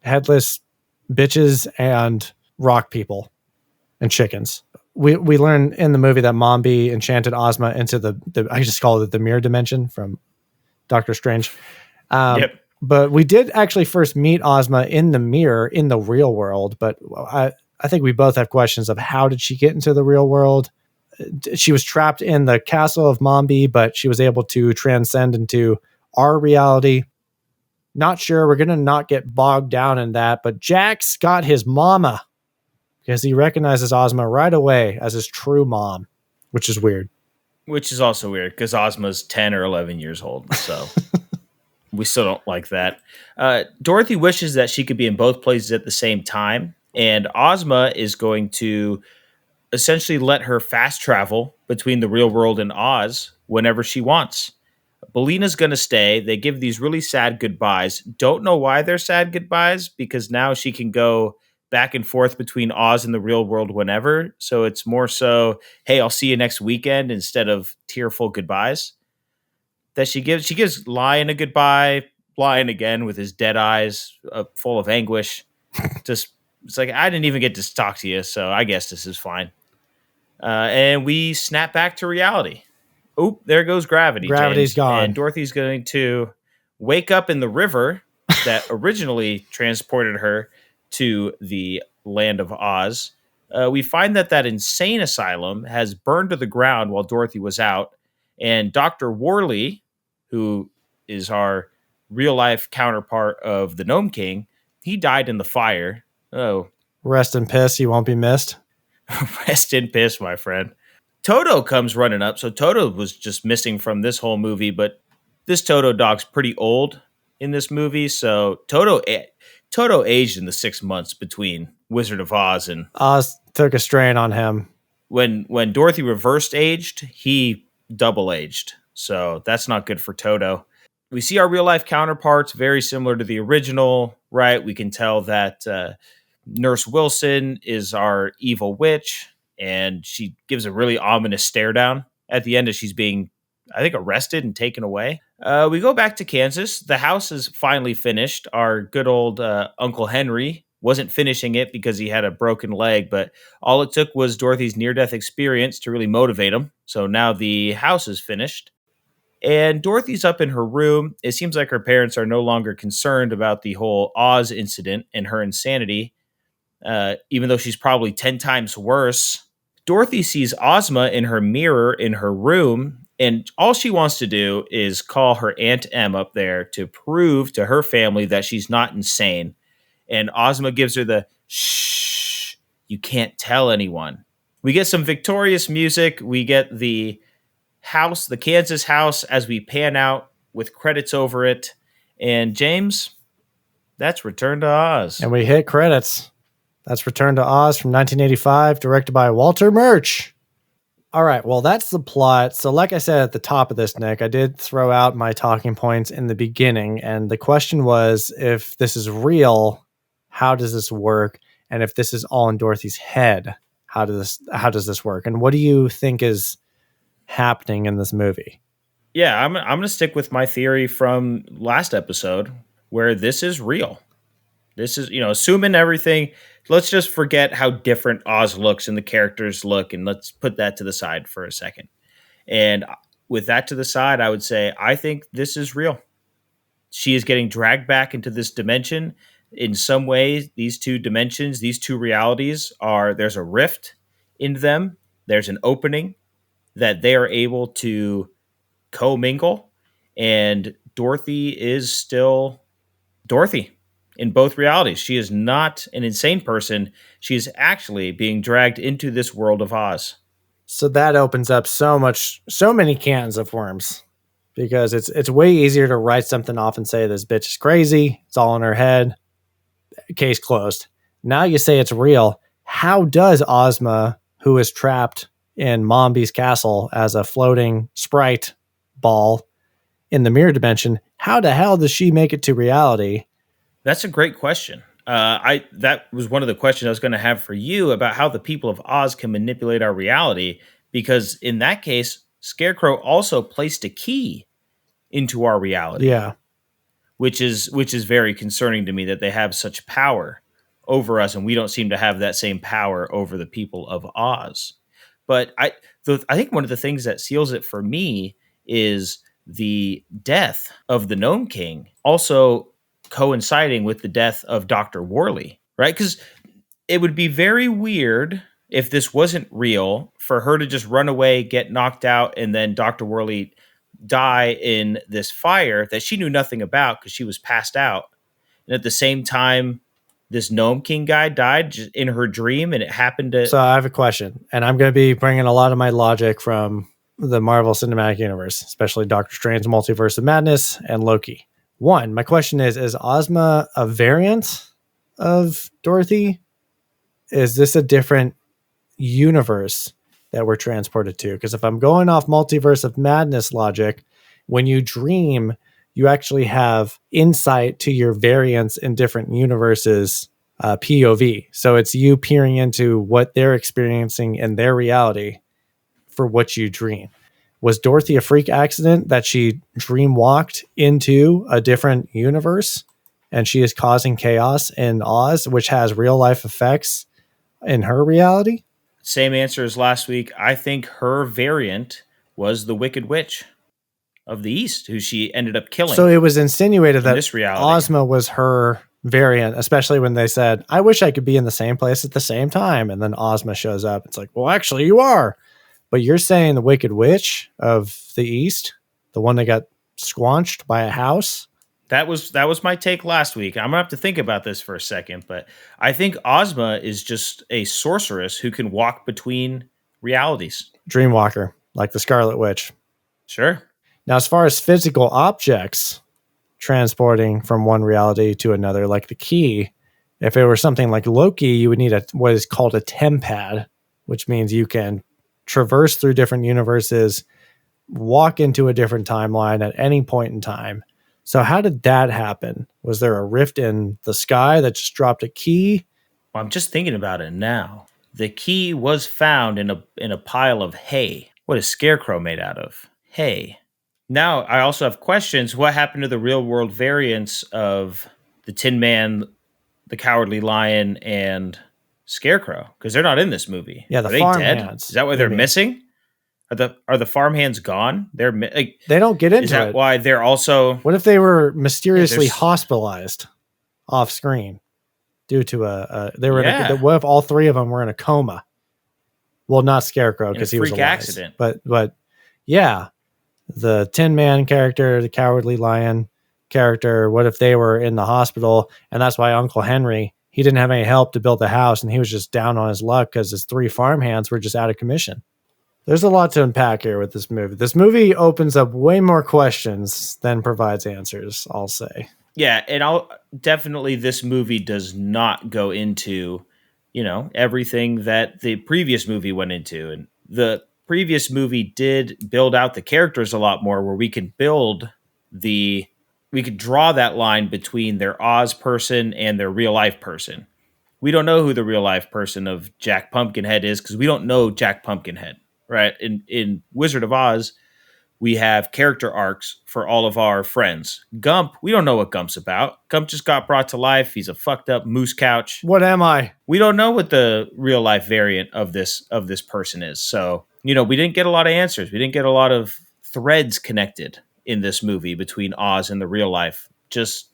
headless bitches and rock people and chickens. We learn in the movie that Mombi enchanted Ozma into the I just call it the mirror dimension from Doctor Strange. Yep. But we did actually first meet Ozma in the mirror in the real world. But I think we both have questions of how did she get into the real world? She was trapped in the castle of Mombi, but she was able to transcend into our reality. Not sure. We're going to not get bogged down in that. But Jack's got his mama because he recognizes Ozma right away as his true mom, which is weird. Which is also weird because Ozma's 10 or 11 years old. So we still don't like that. Dorothy wishes that she could be in both places at the same time. And Ozma is going to essentially let her fast travel between the real world and Oz whenever she wants. Bellina's going to stay. They give these really sad goodbyes. Don't know why they're sad goodbyes, because now she can go back and forth between Oz and the real world whenever. So it's more so, hey, I'll see you next weekend instead of tearful goodbyes. That she gives Lion a goodbye, Lion again with his dead eyes full of anguish. Just it's like, I didn't even get to talk to you, so I guess this is fine. And we snap back to reality. Oop, there goes gravity. Gravity's James. gone. And Dorothy's going to wake up in the river that originally transported her to the land of Oz. We find that insane asylum has burned to the ground while Dorothy was out. And Dr. Worley, who is our real-life counterpart of the Gnome King, he died in the fire. Oh. Rest in piss. You won't be missed. Rest in piss, my friend. Toto comes running up. So Toto was just missing from this whole movie, but this Toto dog's pretty old in this movie. So Toto aged in the 6 months between Wizard of Oz and Oz took a strain on him. When Dorothy reversed aged, he double aged. So that's not good for Toto. We see our real life counterparts very similar to the original, right? We can tell that Nurse Wilson is our evil witch, and she gives a really ominous stare down at the end as she's being, I think, arrested and taken away. We go back to Kansas. The house is finally finished. Our good old Uncle Henry wasn't finishing it because he had a broken leg, but all it took was Dorothy's near-death experience to really motivate him. So now the house is finished. And Dorothy's up in her room. It seems like her parents are no longer concerned about the whole Oz incident and her insanity, even though she's probably 10 times worse. Dorothy sees Ozma in her mirror in her room, and all she wants to do is call her Aunt Em up there to prove to her family that she's not insane. And Ozma gives her the, shh, you can't tell anyone. We get some victorious music. We get the house, the Kansas house, as we pan out with credits over it. And James, that's Return to Oz. And we hit credits. That's Return to Oz from 1985, directed by Walter Murch. All right, well, that's the plot. So like I said at the top of this, Nick, I did throw out my talking points in the beginning. And the question was, if this is real, how does this work? And if this is all in Dorothy's head, how does this work? And what do you think is happening in this movie? Yeah, I'm going to stick with my theory from last episode, where this is real. This is, assuming everything, let's just forget how different Oz looks and the characters look, and let's put that to the side for a second. And with that to the side, I would say, I think this is real. She is getting dragged back into this dimension. In some ways, these two dimensions, these two realities there's a rift in them. There's an opening that they are able to commingle, and Dorothy is still Dorothy in both realities. She is not an insane person. She is actually being dragged into this world of Oz. So that opens up so many cans of worms, because it's way easier to write something off and say this bitch is crazy. It's all in her head. Case closed. Now you say it's real. how does Ozma, who is trapped in Mombi's castle as a floating sprite ball in the mirror dimension, how the hell does she make it to reality? That's a great question. That was one of the questions I was going to have for you about how the people of Oz can manipulate our reality, because in that case, Scarecrow also placed a key into our reality. Yeah. Which is very concerning to me that they have such power over us, and we don't seem to have that same power over the people of Oz. But I think one of the things that seals it for me is the death of the Gnome King, also coinciding with the death of Dr. Worley, right? Because it would be very weird if this wasn't real for her to just run away, get knocked out, and then Dr. Worley die in this fire that she knew nothing about because she was passed out. And at the same time, this Gnome King guy died in her dream, and it happened to... So I have a question, and I'm going to be bringing a lot of my logic from the Marvel Cinematic Universe, especially Doctor Strange Multiverse of Madness and Loki. One, my question is Ozma a variant of Dorothy? Is this a different universe that we're transported to? Because if I'm going off Multiverse of Madness logic, when you dream, you actually have insight to your variants in different universes, POV. So it's you peering into what they're experiencing in their reality for what you dream. Was Dorothy a freak accident that she dream walked into a different universe and she is causing chaos in Oz, which has real life effects in her reality? Same answer as last week. I think her variant was the Wicked Witch of the East, who she ended up killing. So it was insinuated that this reality, Ozma was her variant, especially when they said, I wish I could be in the same place at the same time. And then Ozma shows up. It's like, well, actually you are. But you're saying the Wicked Witch of the East, the one that got squanched by a house? That was my take last week. I'm going to have to think about this for a second, but I think Ozma is just a sorceress who can walk between realities. Dreamwalker, like the Scarlet Witch. Sure. Now, as far as physical objects transporting from one reality to another, like the key, if it were something like Loki, you would need what is called a tempad, which means you can traverse through different universes, walk into a different timeline at any point in time. So how did that happen? Was there a rift in the sky that just dropped a key? Well, I'm just thinking about it now. The key was found in a pile of hay. What is Scarecrow made out of? Hay. Now, I also have questions. What happened to the real world variants of the Tin Man, the Cowardly Lion, and Scarecrow? Because they're not in this movie. Yeah, the Are they dead? farmhands. Is that why they're missing? Are the farmhands gone? They're they don't get into it. Is that why they're also... What if they were mysteriously hospitalized off screen due to they were what if all three of them were in a coma? Well, not Scarecrow because he was a freak accident. But yeah, the Tin Man character, the Cowardly Lion character, what if they were in the hospital? And that's why Uncle Henry, he didn't have any help to build the house, and he was just down on his luck because his three farmhands were just out of commission. There's a lot to unpack here with this movie. This movie opens up way more questions than provides answers, I'll say. Yeah, and definitely this movie does not go into, everything that the previous movie went into. And the previous movie did build out the characters a lot more, where we could draw that line between their Oz person and their real life person. We don't know who the real life person of Jack Pumpkinhead is because we don't know Jack Pumpkinhead. Right. In Wizard of Oz, we have character arcs for all of our friends. Gump, we don't know what Gump's about. Gump just got brought to life. He's a fucked up moose couch. What am I? We don't know what the real life variant of this person is. So, we didn't get a lot of answers. We didn't get a lot of threads connected in this movie between Oz and the real life. Just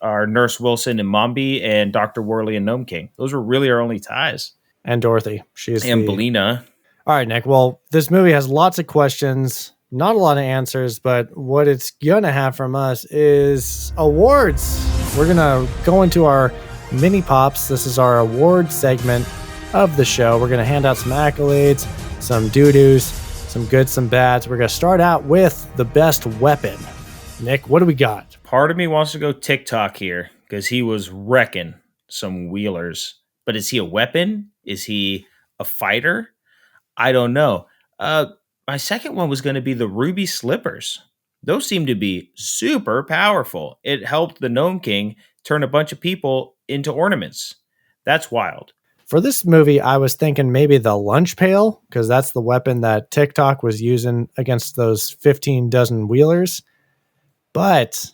our Nurse Wilson and Mombi and Dr. Worley and Gnome King. Those were really our only ties. And Dorothy. And Belina. All right, Nick. Well, this movie has lots of questions, not a lot of answers, but what it's going to have from us is awards. We're going to go into our mini pops. This is our award segment of the show. We're going to hand out some accolades, some doo-doos, some good, some bads. We're going to start out with the best weapon. Nick, what do we got? Part of me wants to go TikTok here because he was wrecking some wheelers. But is he a weapon? Is he a fighter? I don't know. My second one was going to be the ruby slippers. Those seem to be super powerful. It helped the Gnome King turn a bunch of people into ornaments. That's wild. For this movie, I was thinking maybe the lunch pail, because that's the weapon that TikTok was using against those 15 dozen wheelers. But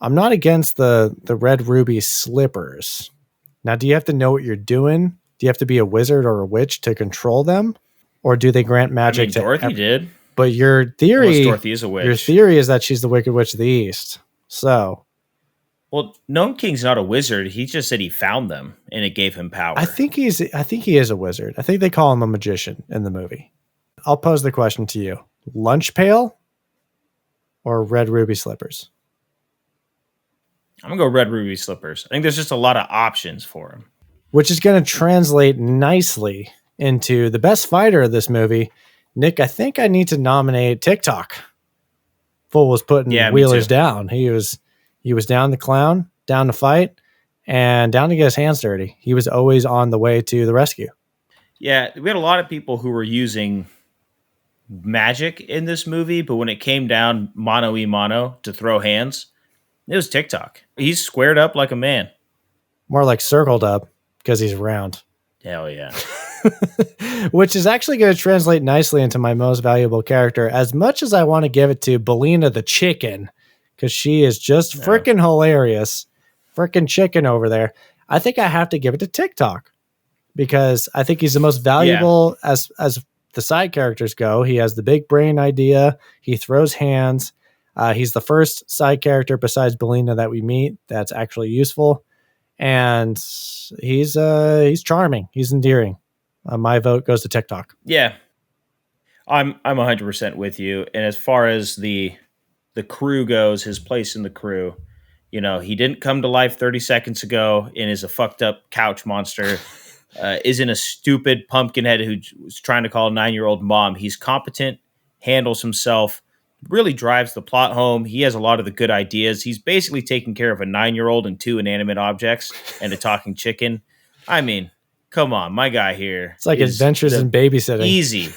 I'm not against the red ruby slippers. Now, do you have to know what you're doing? Do you have to be a wizard or a witch to control them? Or do they grant magic to Dorothy did. But your theory, Dorothy is a witch. Your theory is that she's the Wicked Witch of the East. So, well, Gnome King's not a wizard. He just said he found them and it gave him power. I think he is a wizard. I think they call him a magician in the movie. I'll pose the question to you: lunch pail or red ruby slippers? I'm gonna go red ruby slippers. I think there's just a lot of options for him, which is going to translate nicely into the best fighter of this movie. Nick, I think I need to nominate TikTok. Fool was putting wheelers down. He was down the clown, down to fight, and down to get his hands dirty. He was always on the way to the rescue. Yeah, we had a lot of people who were using magic in this movie, but when it came down mano-y-mano to throw hands, it was TikTok. He's squared up like a man. More like circled up because he's round. Hell yeah. Which is actually going to translate nicely into my most valuable character, as much as I want to give it to Bellina the chicken, because she is just freaking hilarious. Freaking chicken over there. I think I have to give it to TikTok because I think he's the most valuable as the side characters go. He has the big brain idea. He throws hands. He's the first side character besides Bellina that we meet that's actually useful. And he's charming. He's endearing. My vote goes to TikTok. Yeah, I'm 100% with you. And as far as the crew goes, his place in the crew, he didn't come to life 30 seconds ago and is a fucked up couch monster. Isn't a stupid pumpkinhead who was trying to call a 9-year-old mom. He's competent, handles himself, really drives the plot home. He has a lot of the good ideas. He's basically taking care of a 9-year-old and 2 inanimate objects and a talking chicken. I mean, come on, my guy here. It's like Adventures in Babysitting. Easy.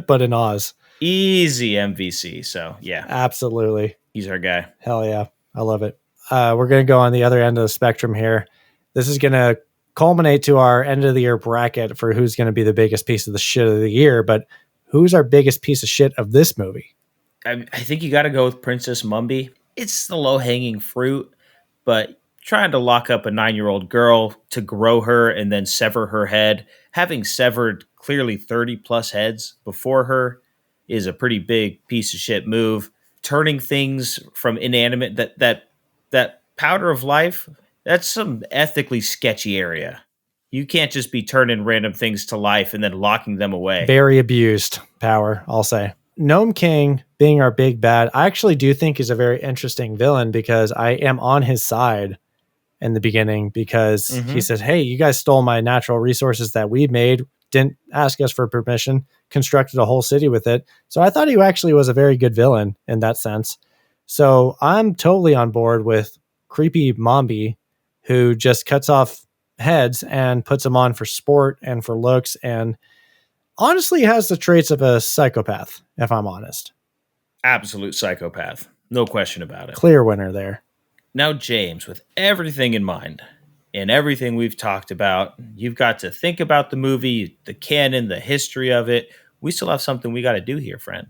But in Oz. Easy MVC. So, yeah. Absolutely. He's our guy. Hell yeah. I love it. We're going to go on the other end of the spectrum here. This is going to culminate to our end of the year bracket for who's going to be the biggest piece of the shit of the year. But who's our biggest piece of shit of this movie? I think you got to go with Princess Mumby. It's the low-hanging fruit, but trying to lock up a 9-year-old girl to grow her and then sever her head, having severed clearly 30-plus heads before her, is a pretty big piece of shit move. Turning things from inanimate, that powder of life, that's some ethically sketchy area. You can't just be turning random things to life and then locking them away. Very abused power, I'll say. Gnome King being our big bad, I actually do think is a very interesting villain because I am on his side in the beginning because he said, hey, you guys stole my natural resources that we made, didn't ask us for permission, constructed a whole city with it. So I thought he actually was a very good villain in that sense. So I'm totally on board with creepy Mombi, who just cuts off heads and puts them on for sport and for looks, and honestly has the traits of a psychopath, if I'm honest. Absolute psychopath. No question about it. Clear winner there. Now, James, with everything in mind and everything we've talked about, you've got to think about the movie, the canon, the history of it. We still have something we got to do here, friend.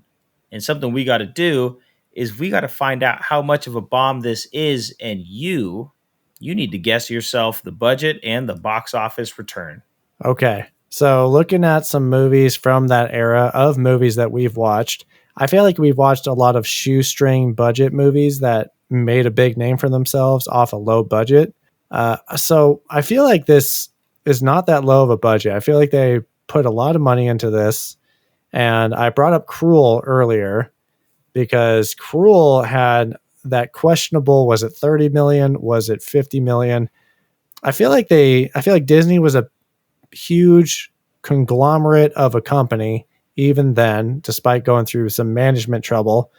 And something we got to do is we got to find out how much of a bomb this is, and you need to guess yourself the budget and the box office return. Okay. So looking at some movies from that era of movies that we've watched, I feel like we've watched a lot of shoestring budget movies that made a big name for themselves off a low budget. So I feel like this is not that low of a budget. I feel like they put a lot of money into this. And I brought up Cruel earlier because Cruel had that questionable, was it 30 million? Was it 50 million? I feel like Disney was a huge conglomerate of a company even then, despite going through some management trouble.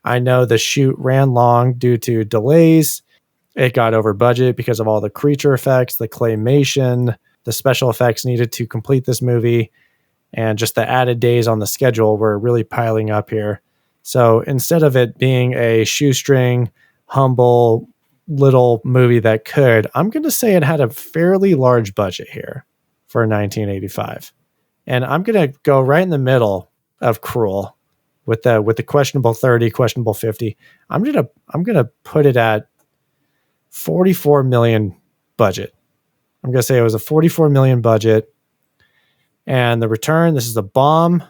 I know the shoot ran long due to delays. It got over budget because of all the creature effects, the claymation, the special effects needed to complete this movie and just the added days on the schedule were really piling up here. So instead of it being a shoestring, humble little movie that could, I'm going to say it had a fairly large budget here for 1985. And I'm going to go right in the middle of Cruel with the questionable 30, questionable 50. I'm going to put it at 44 million budget. I'm going to say it was a 44 million budget. And the return, this is a bomb.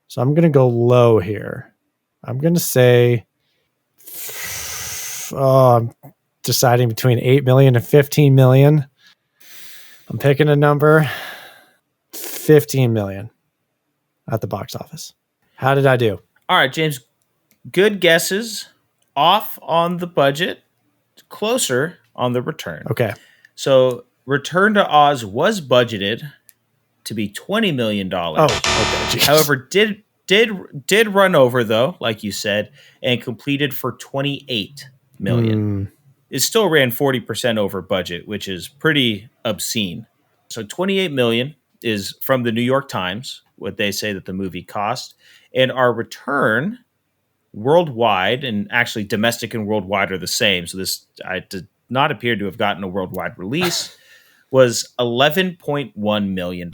So I'm going to go low here. I'm going to say, I'm deciding between 8 million and 15 million. I'm picking a number, 15 million at the box office. How did I do? All right, James, good guesses. Off on the budget, closer on the return. Okay. So Return to Oz was budgeted to be $20 million. Oh, okay. Geez. However, did run over, though, like you said, and completed for $28 million. It still ran 40% over budget, which is pretty obscene. So $28 million is from the New York Times, what they say that the movie cost. And our return worldwide, and actually domestic and worldwide are the same, so this I did not appear to have gotten a worldwide release, was $11.1 million.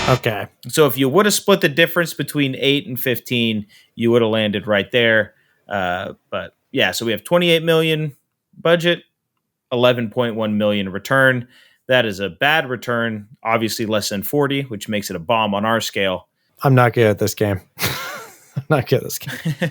Okay. So if you would have split the difference between 8 and 15, you would have landed right there. But yeah, so we have 28 million budget, 11.1 million return. That is a bad return, obviously less than 40, which makes it a bomb on our scale. I'm not good at this game. I'm not good at this game.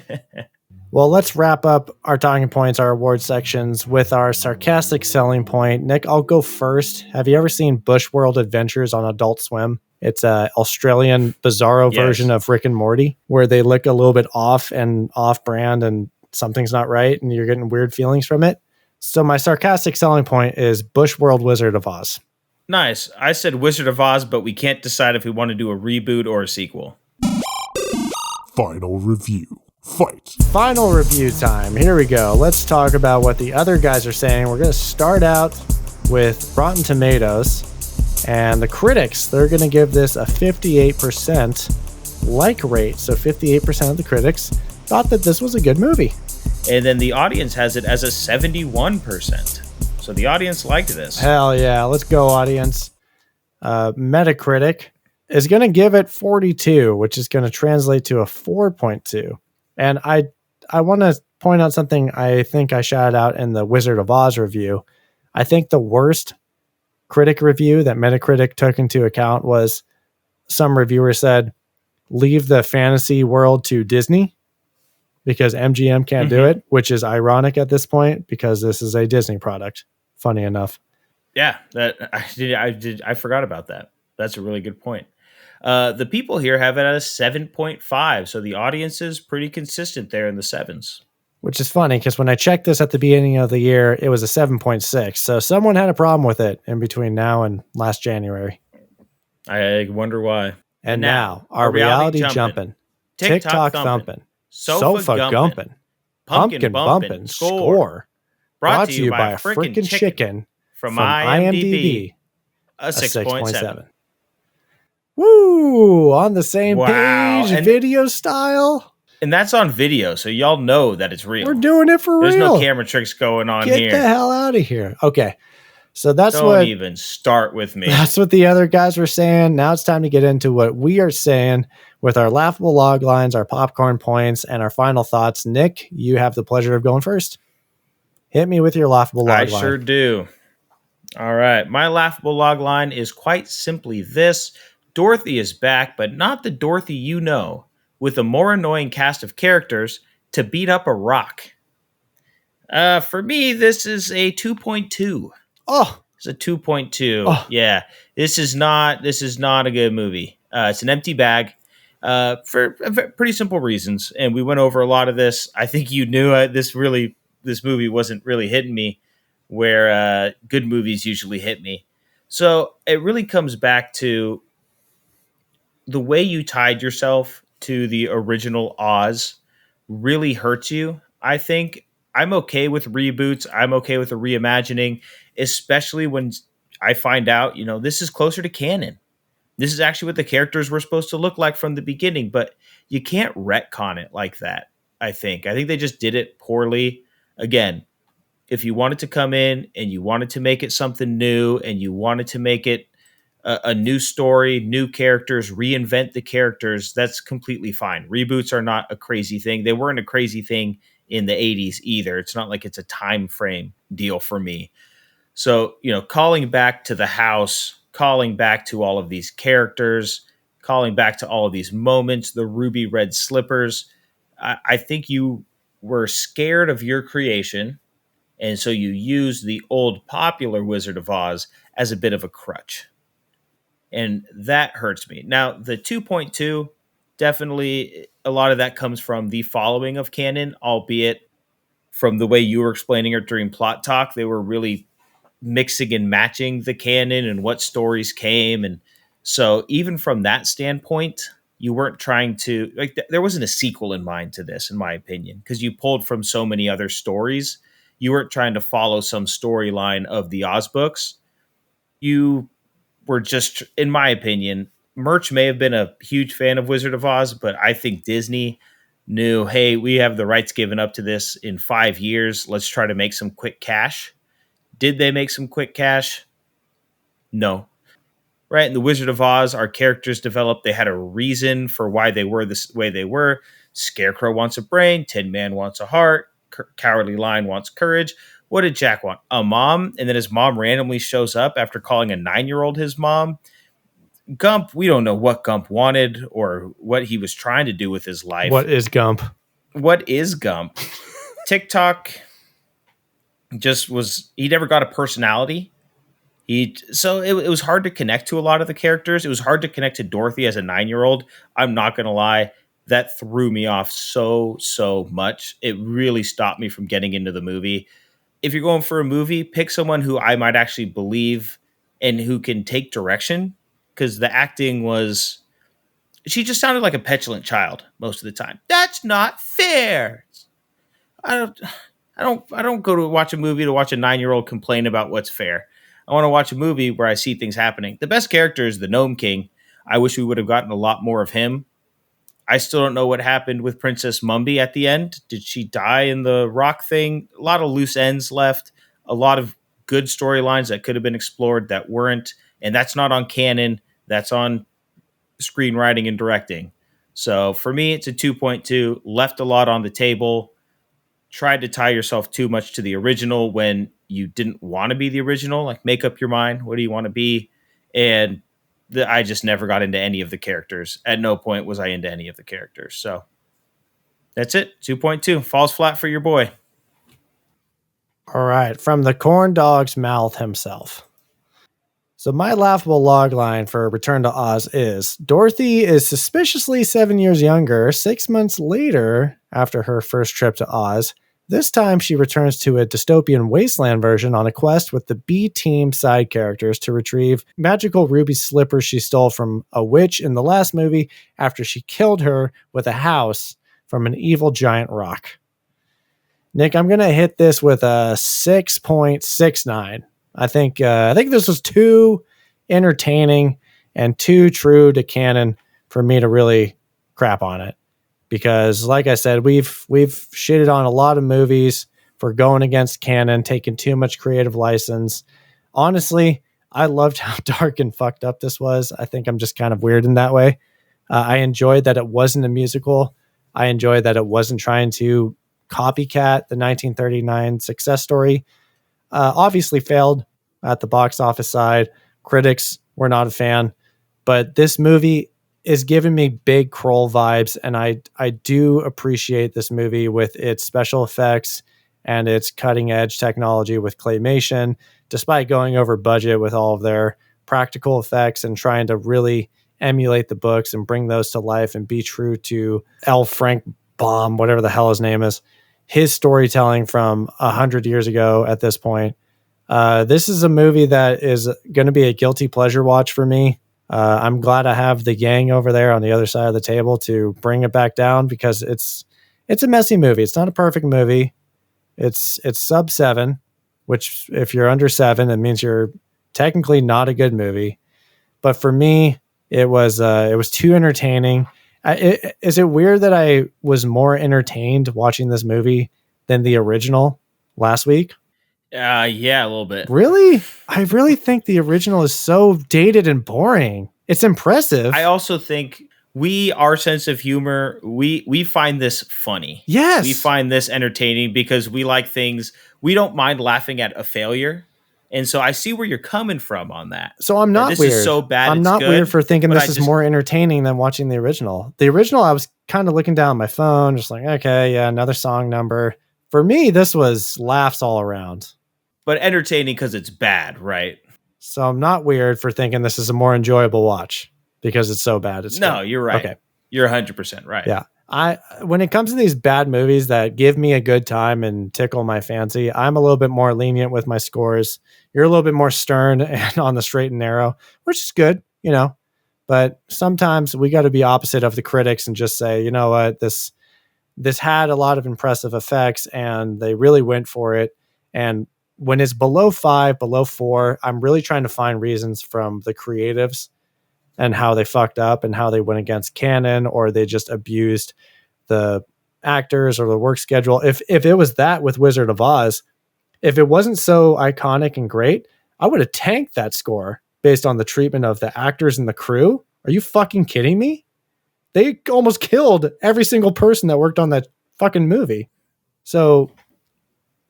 Well, let's wrap up our talking points, our award sections, with our sarcastic selling point. Nick, I'll go first. Have you ever seen Bush World Adventures on Adult Swim? It's an Australian bizarro version of Rick and Morty, where they look a little bit off and off-brand and something's not right and you're getting weird feelings from it. So my sarcastic selling point is Bush World Wizard of Oz. Nice. I said Wizard of Oz, but we can't decide if we want to do a reboot or a sequel. Final review. Fight. Final review time. Here we go. Let's talk about what the other guys are saying. We're going to start out with Rotten Tomatoes. And the critics, they're going to give this a 58% like rate. So 58% of the critics thought that this was a good movie. And then the audience has it as a 71%. So the audience liked this. Hell yeah. Let's go, audience. Metacritic is going to give it 42, which is going to translate to a 4.2. And I want to point out something I think I shouted out in the Wizard of Oz review. I think the worst critic review that Metacritic took into account was some reviewer said, leave the fantasy world to Disney because MGM can't do it, which is ironic at this point because this is a Disney product. Funny enough. Yeah, I forgot about that. That's a really good point. The people here have it at a 7.5, so the audience is pretty consistent there in the sevens. Which is funny because when I checked this at the beginning of the year, it was a 7.6. So someone had a problem with it in between now and last January. I wonder why. And now our reality jumping, TikTok thumping, sofa gumping, pumpkin bumping, score. Brought to you by a freaking chicken from IMDb, a 6.7. Woo! On the same page, and video style. And that's on video, so y'all know that it's real. We're doing it for real. There's no camera tricks going on here. Get the hell out of here. Okay. So Don't even start with me. That's what the other guys were saying. Now it's time to get into what we are saying with our laughable log lines, our popcorn points, and our final thoughts. Nick, you have the pleasure of going first. Hit me with your laughable log line. I sure do. All right. My laughable log line is quite simply this. Dorothy is back, but not the Dorothy you know, with a more annoying cast of characters to beat up a rock. For me, this is a 2.2. Oh, it's a 2.2. Oh. Yeah, this is not a good movie. It's an empty bag for pretty simple reasons, and we went over a lot of this. I think you knew this movie wasn't really hitting me where good movies usually hit me. So it really comes back to the way you tied yourself to the original Oz really hurts you. I think I'm okay with reboots. I'm okay with a reimagining, especially when I find out, this is closer to canon. This is actually what the characters were supposed to look like from the beginning, but you can't retcon it like that. I think they just did it poorly. Again, if you wanted to come in and you wanted to make it something new and you wanted to make it a new story, new characters, reinvent the characters, that's completely fine. Reboots are not a crazy thing. They weren't a crazy thing in the 80s either. It's not like it's a time frame deal for me. So, calling back to the house, calling back to all of these characters, calling back to all of these moments, the ruby red slippers, I think you were scared of your creation. And so you use the old popular Wizard of Oz as a bit of a crutch. And that hurts me. Now, the 2.2, definitely a lot of that comes from the following of canon, albeit from the way you were explaining it during plot talk, they were really mixing and matching the canon and what stories came. And so even from that standpoint, you weren't trying to, there wasn't a sequel in mind to this, in my opinion, because you pulled from so many other stories. You weren't trying to follow some storyline of the Oz books. You were just, in my opinion, Murch may have been a huge fan of Wizard of Oz, but I think Disney knew, hey, we have the rights given up to this in 5 years. Let's try to make some quick cash. Did they make some quick cash? No. Right? In the Wizard of Oz, our characters developed. They had a reason for why they were this way they were. Scarecrow wants a brain. Tin Man wants a heart. Cowardly Lion wants courage. What did Jack want? A mom. And then his mom randomly shows up after calling a 9-year-old his mom. Gump, we don't know what Gump wanted or what he was trying to do with his life. What is Gump? TikTok just was, he never got a personality. So it was hard to connect to a lot of the characters. It was hard to connect to Dorothy as a 9-year-old. I'm not going to lie. That threw me off so much. It really stopped me from getting into the movie. If you're going for a movie, pick someone who I might actually believe and who can take direction, because the acting was, she just sounded like a petulant child most of the time. That's not fair. I don't go to watch a movie to watch a 9-year-old complain about what's fair. I want to watch a movie where I see things happening. The best character is the Gnome King. I wish we would have gotten a lot more of him. I still don't know what happened with Princess Mumby at the end. Did she die in the rock thing? A lot of loose ends left. A lot of good storylines that could have been explored that weren't. And that's not on canon. That's on screenwriting and directing. So for me, it's a 2.2. Left a lot on the table. Tried to tie yourself too much to the original when you didn't want to be the original. Like, make up your mind. What do you want to be? And I just never got into any of the characters. At no point was I into any of the characters. So that's it. 2.2 falls flat for your boy. All right. From the corn dog's mouth himself. So my laughable log line for Return to Oz is, Dorothy is suspiciously 7 years younger 6 months later after her first trip to Oz. This time she returns to a dystopian wasteland version on a quest with the B-team side characters to retrieve magical ruby slippers she stole from a witch in the last movie after she killed her with a house from an evil giant rock. Nick, I'm going to hit this with a 6.69. I think this was too entertaining and too true to canon for me to really crap on it. Because, like I said, we've shitted on a lot of movies for going against canon, taking too much creative license. Honestly, I loved how dark and fucked up this was. I think I'm just kind of weird in that way. I enjoyed that it wasn't a musical. I enjoyed that it wasn't trying to copycat the 1939 success story. Obviously failed at the box office side. Critics were not a fan. But this movie is giving me big Kroll vibes, and I do appreciate this movie with its special effects and its cutting edge technology with claymation, despite going over budget with all of their practical effects and trying to really emulate the books and bring those to life and be true to L. Frank Baum, whatever the hell his name is, his storytelling from 100 years ago at this point. This is a movie that is going to be a guilty pleasure watch for me. I'm glad I have the gang over there on the other side of the table to bring it back down, because it's a messy movie. It's not a perfect movie. It's sub 7, which if you're under 7, it means you're technically not a good movie, but for me, it was too entertaining. Is it weird that I was more entertained watching this movie than the original last week? Yeah, a little bit. Really? I really think the original is so dated and boring. It's impressive. I also think our sense of humor, we find this funny. Yes. We find this entertaining because we like things. We don't mind laughing at a failure. And so I see where you're coming from on that. So I'm not this weird. is so bad. I'm it's not good, weird for thinking this is just more entertaining than watching the original. The original, I was kind of looking down my phone, just like, okay, yeah, another song number. For me, this was laughs all around. But entertaining because it's bad, right? So I'm not weird for thinking this is a more enjoyable watch because it's so bad. It's no, good. You're right. Okay. You're 100% right. Yeah. When it comes to these bad movies that give me a good time and tickle my fancy, I'm a little bit more lenient with my scores. You're a little bit more stern and on the straight and narrow, which is good, but sometimes we got to be opposite of the critics and just say, you know what, this had a lot of impressive effects and they really went for it. And when it's below 5, below 4, I'm really trying to find reasons from the creatives and how they fucked up and how they went against canon, or they just abused the actors or the work schedule. If it was that with Wizard of Oz, if it wasn't so iconic and great, I would have tanked that score based on the treatment of the actors and the crew. Are you fucking kidding me? They almost killed every single person that worked on that fucking movie. So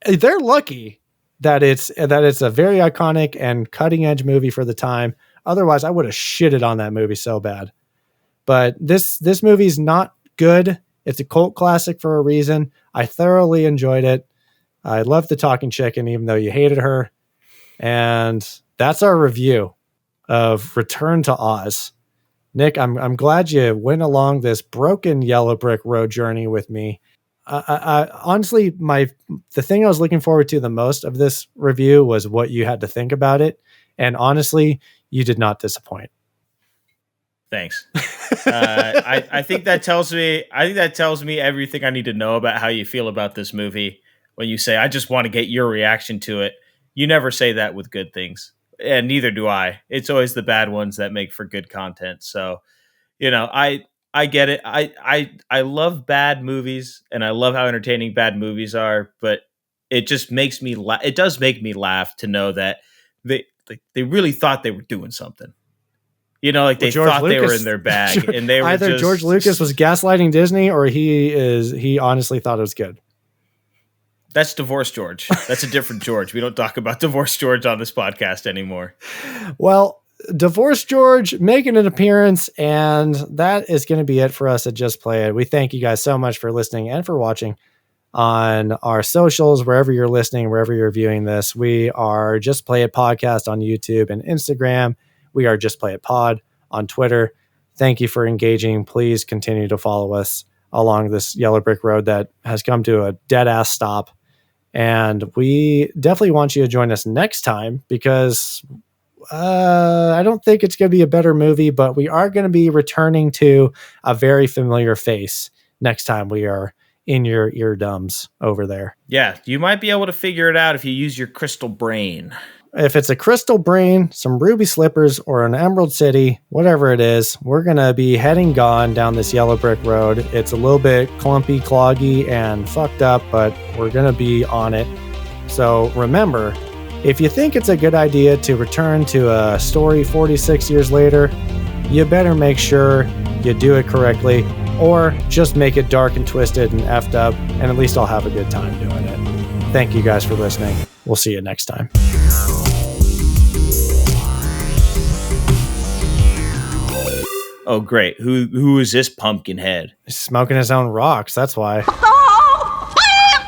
they're lucky that it's a very iconic and cutting edge movie for the time. Otherwise, I would have shitted on that movie so bad. But this movie's not good. It's a cult classic for a reason. I thoroughly enjoyed it. I love the talking chicken, even though you hated her. And that's our review of Return to Oz. Nick, I'm glad you went along this broken yellow brick road journey with me. I honestly, the thing I was looking forward to the most of this review was what you had to think about it. And honestly, you did not disappoint. Thanks. I think that tells me everything I need to know about how you feel about this movie. When you say, I just want to get your reaction to it. You never say that with good things. And neither do I. It's always the bad ones that make for good content. So, I get it. I love bad movies and I love how entertaining bad movies are, but it just makes me laugh. It does make me laugh to know that they really thought they were doing something. They thought they were in their bag, and they were either George Lucas was gaslighting Disney, or he honestly thought it was good. That's Divorce George. That's a different George. We don't talk about Divorce George on this podcast anymore. Well, Divorce George making an appearance, and that is going to be it for us at Just Play It. We thank you guys so much for listening and for watching on our socials, wherever you're listening, wherever you're viewing this. We are Just Play It Podcast on YouTube and Instagram. We are Just Play It Pod on Twitter. Thank you for engaging. Please continue to follow us along this yellow brick road that has come to a dead ass stop. And we definitely want you to join us next time because I don't think it's going to be a better movie, but we are going to be returning to a very familiar face next time we are in your eardrums over there. Yeah, you might be able to figure it out if you use your crystal brain. If it's a crystal brain, some ruby slippers, or an emerald city, whatever it is, we're going to be heading gone down this yellow brick road. It's a little bit clumpy, cloggy, and fucked up, but we're going to be on it. So remember, if you think it's a good idea to return to a story 46 years later, you better make sure you do it correctly, or just make it dark and twisted and effed up, and at least I'll have a good time doing it. Thank you guys for listening. We'll see you next time. Oh, great. Who is this pumpkin head? He's smoking his own rocks. That's why.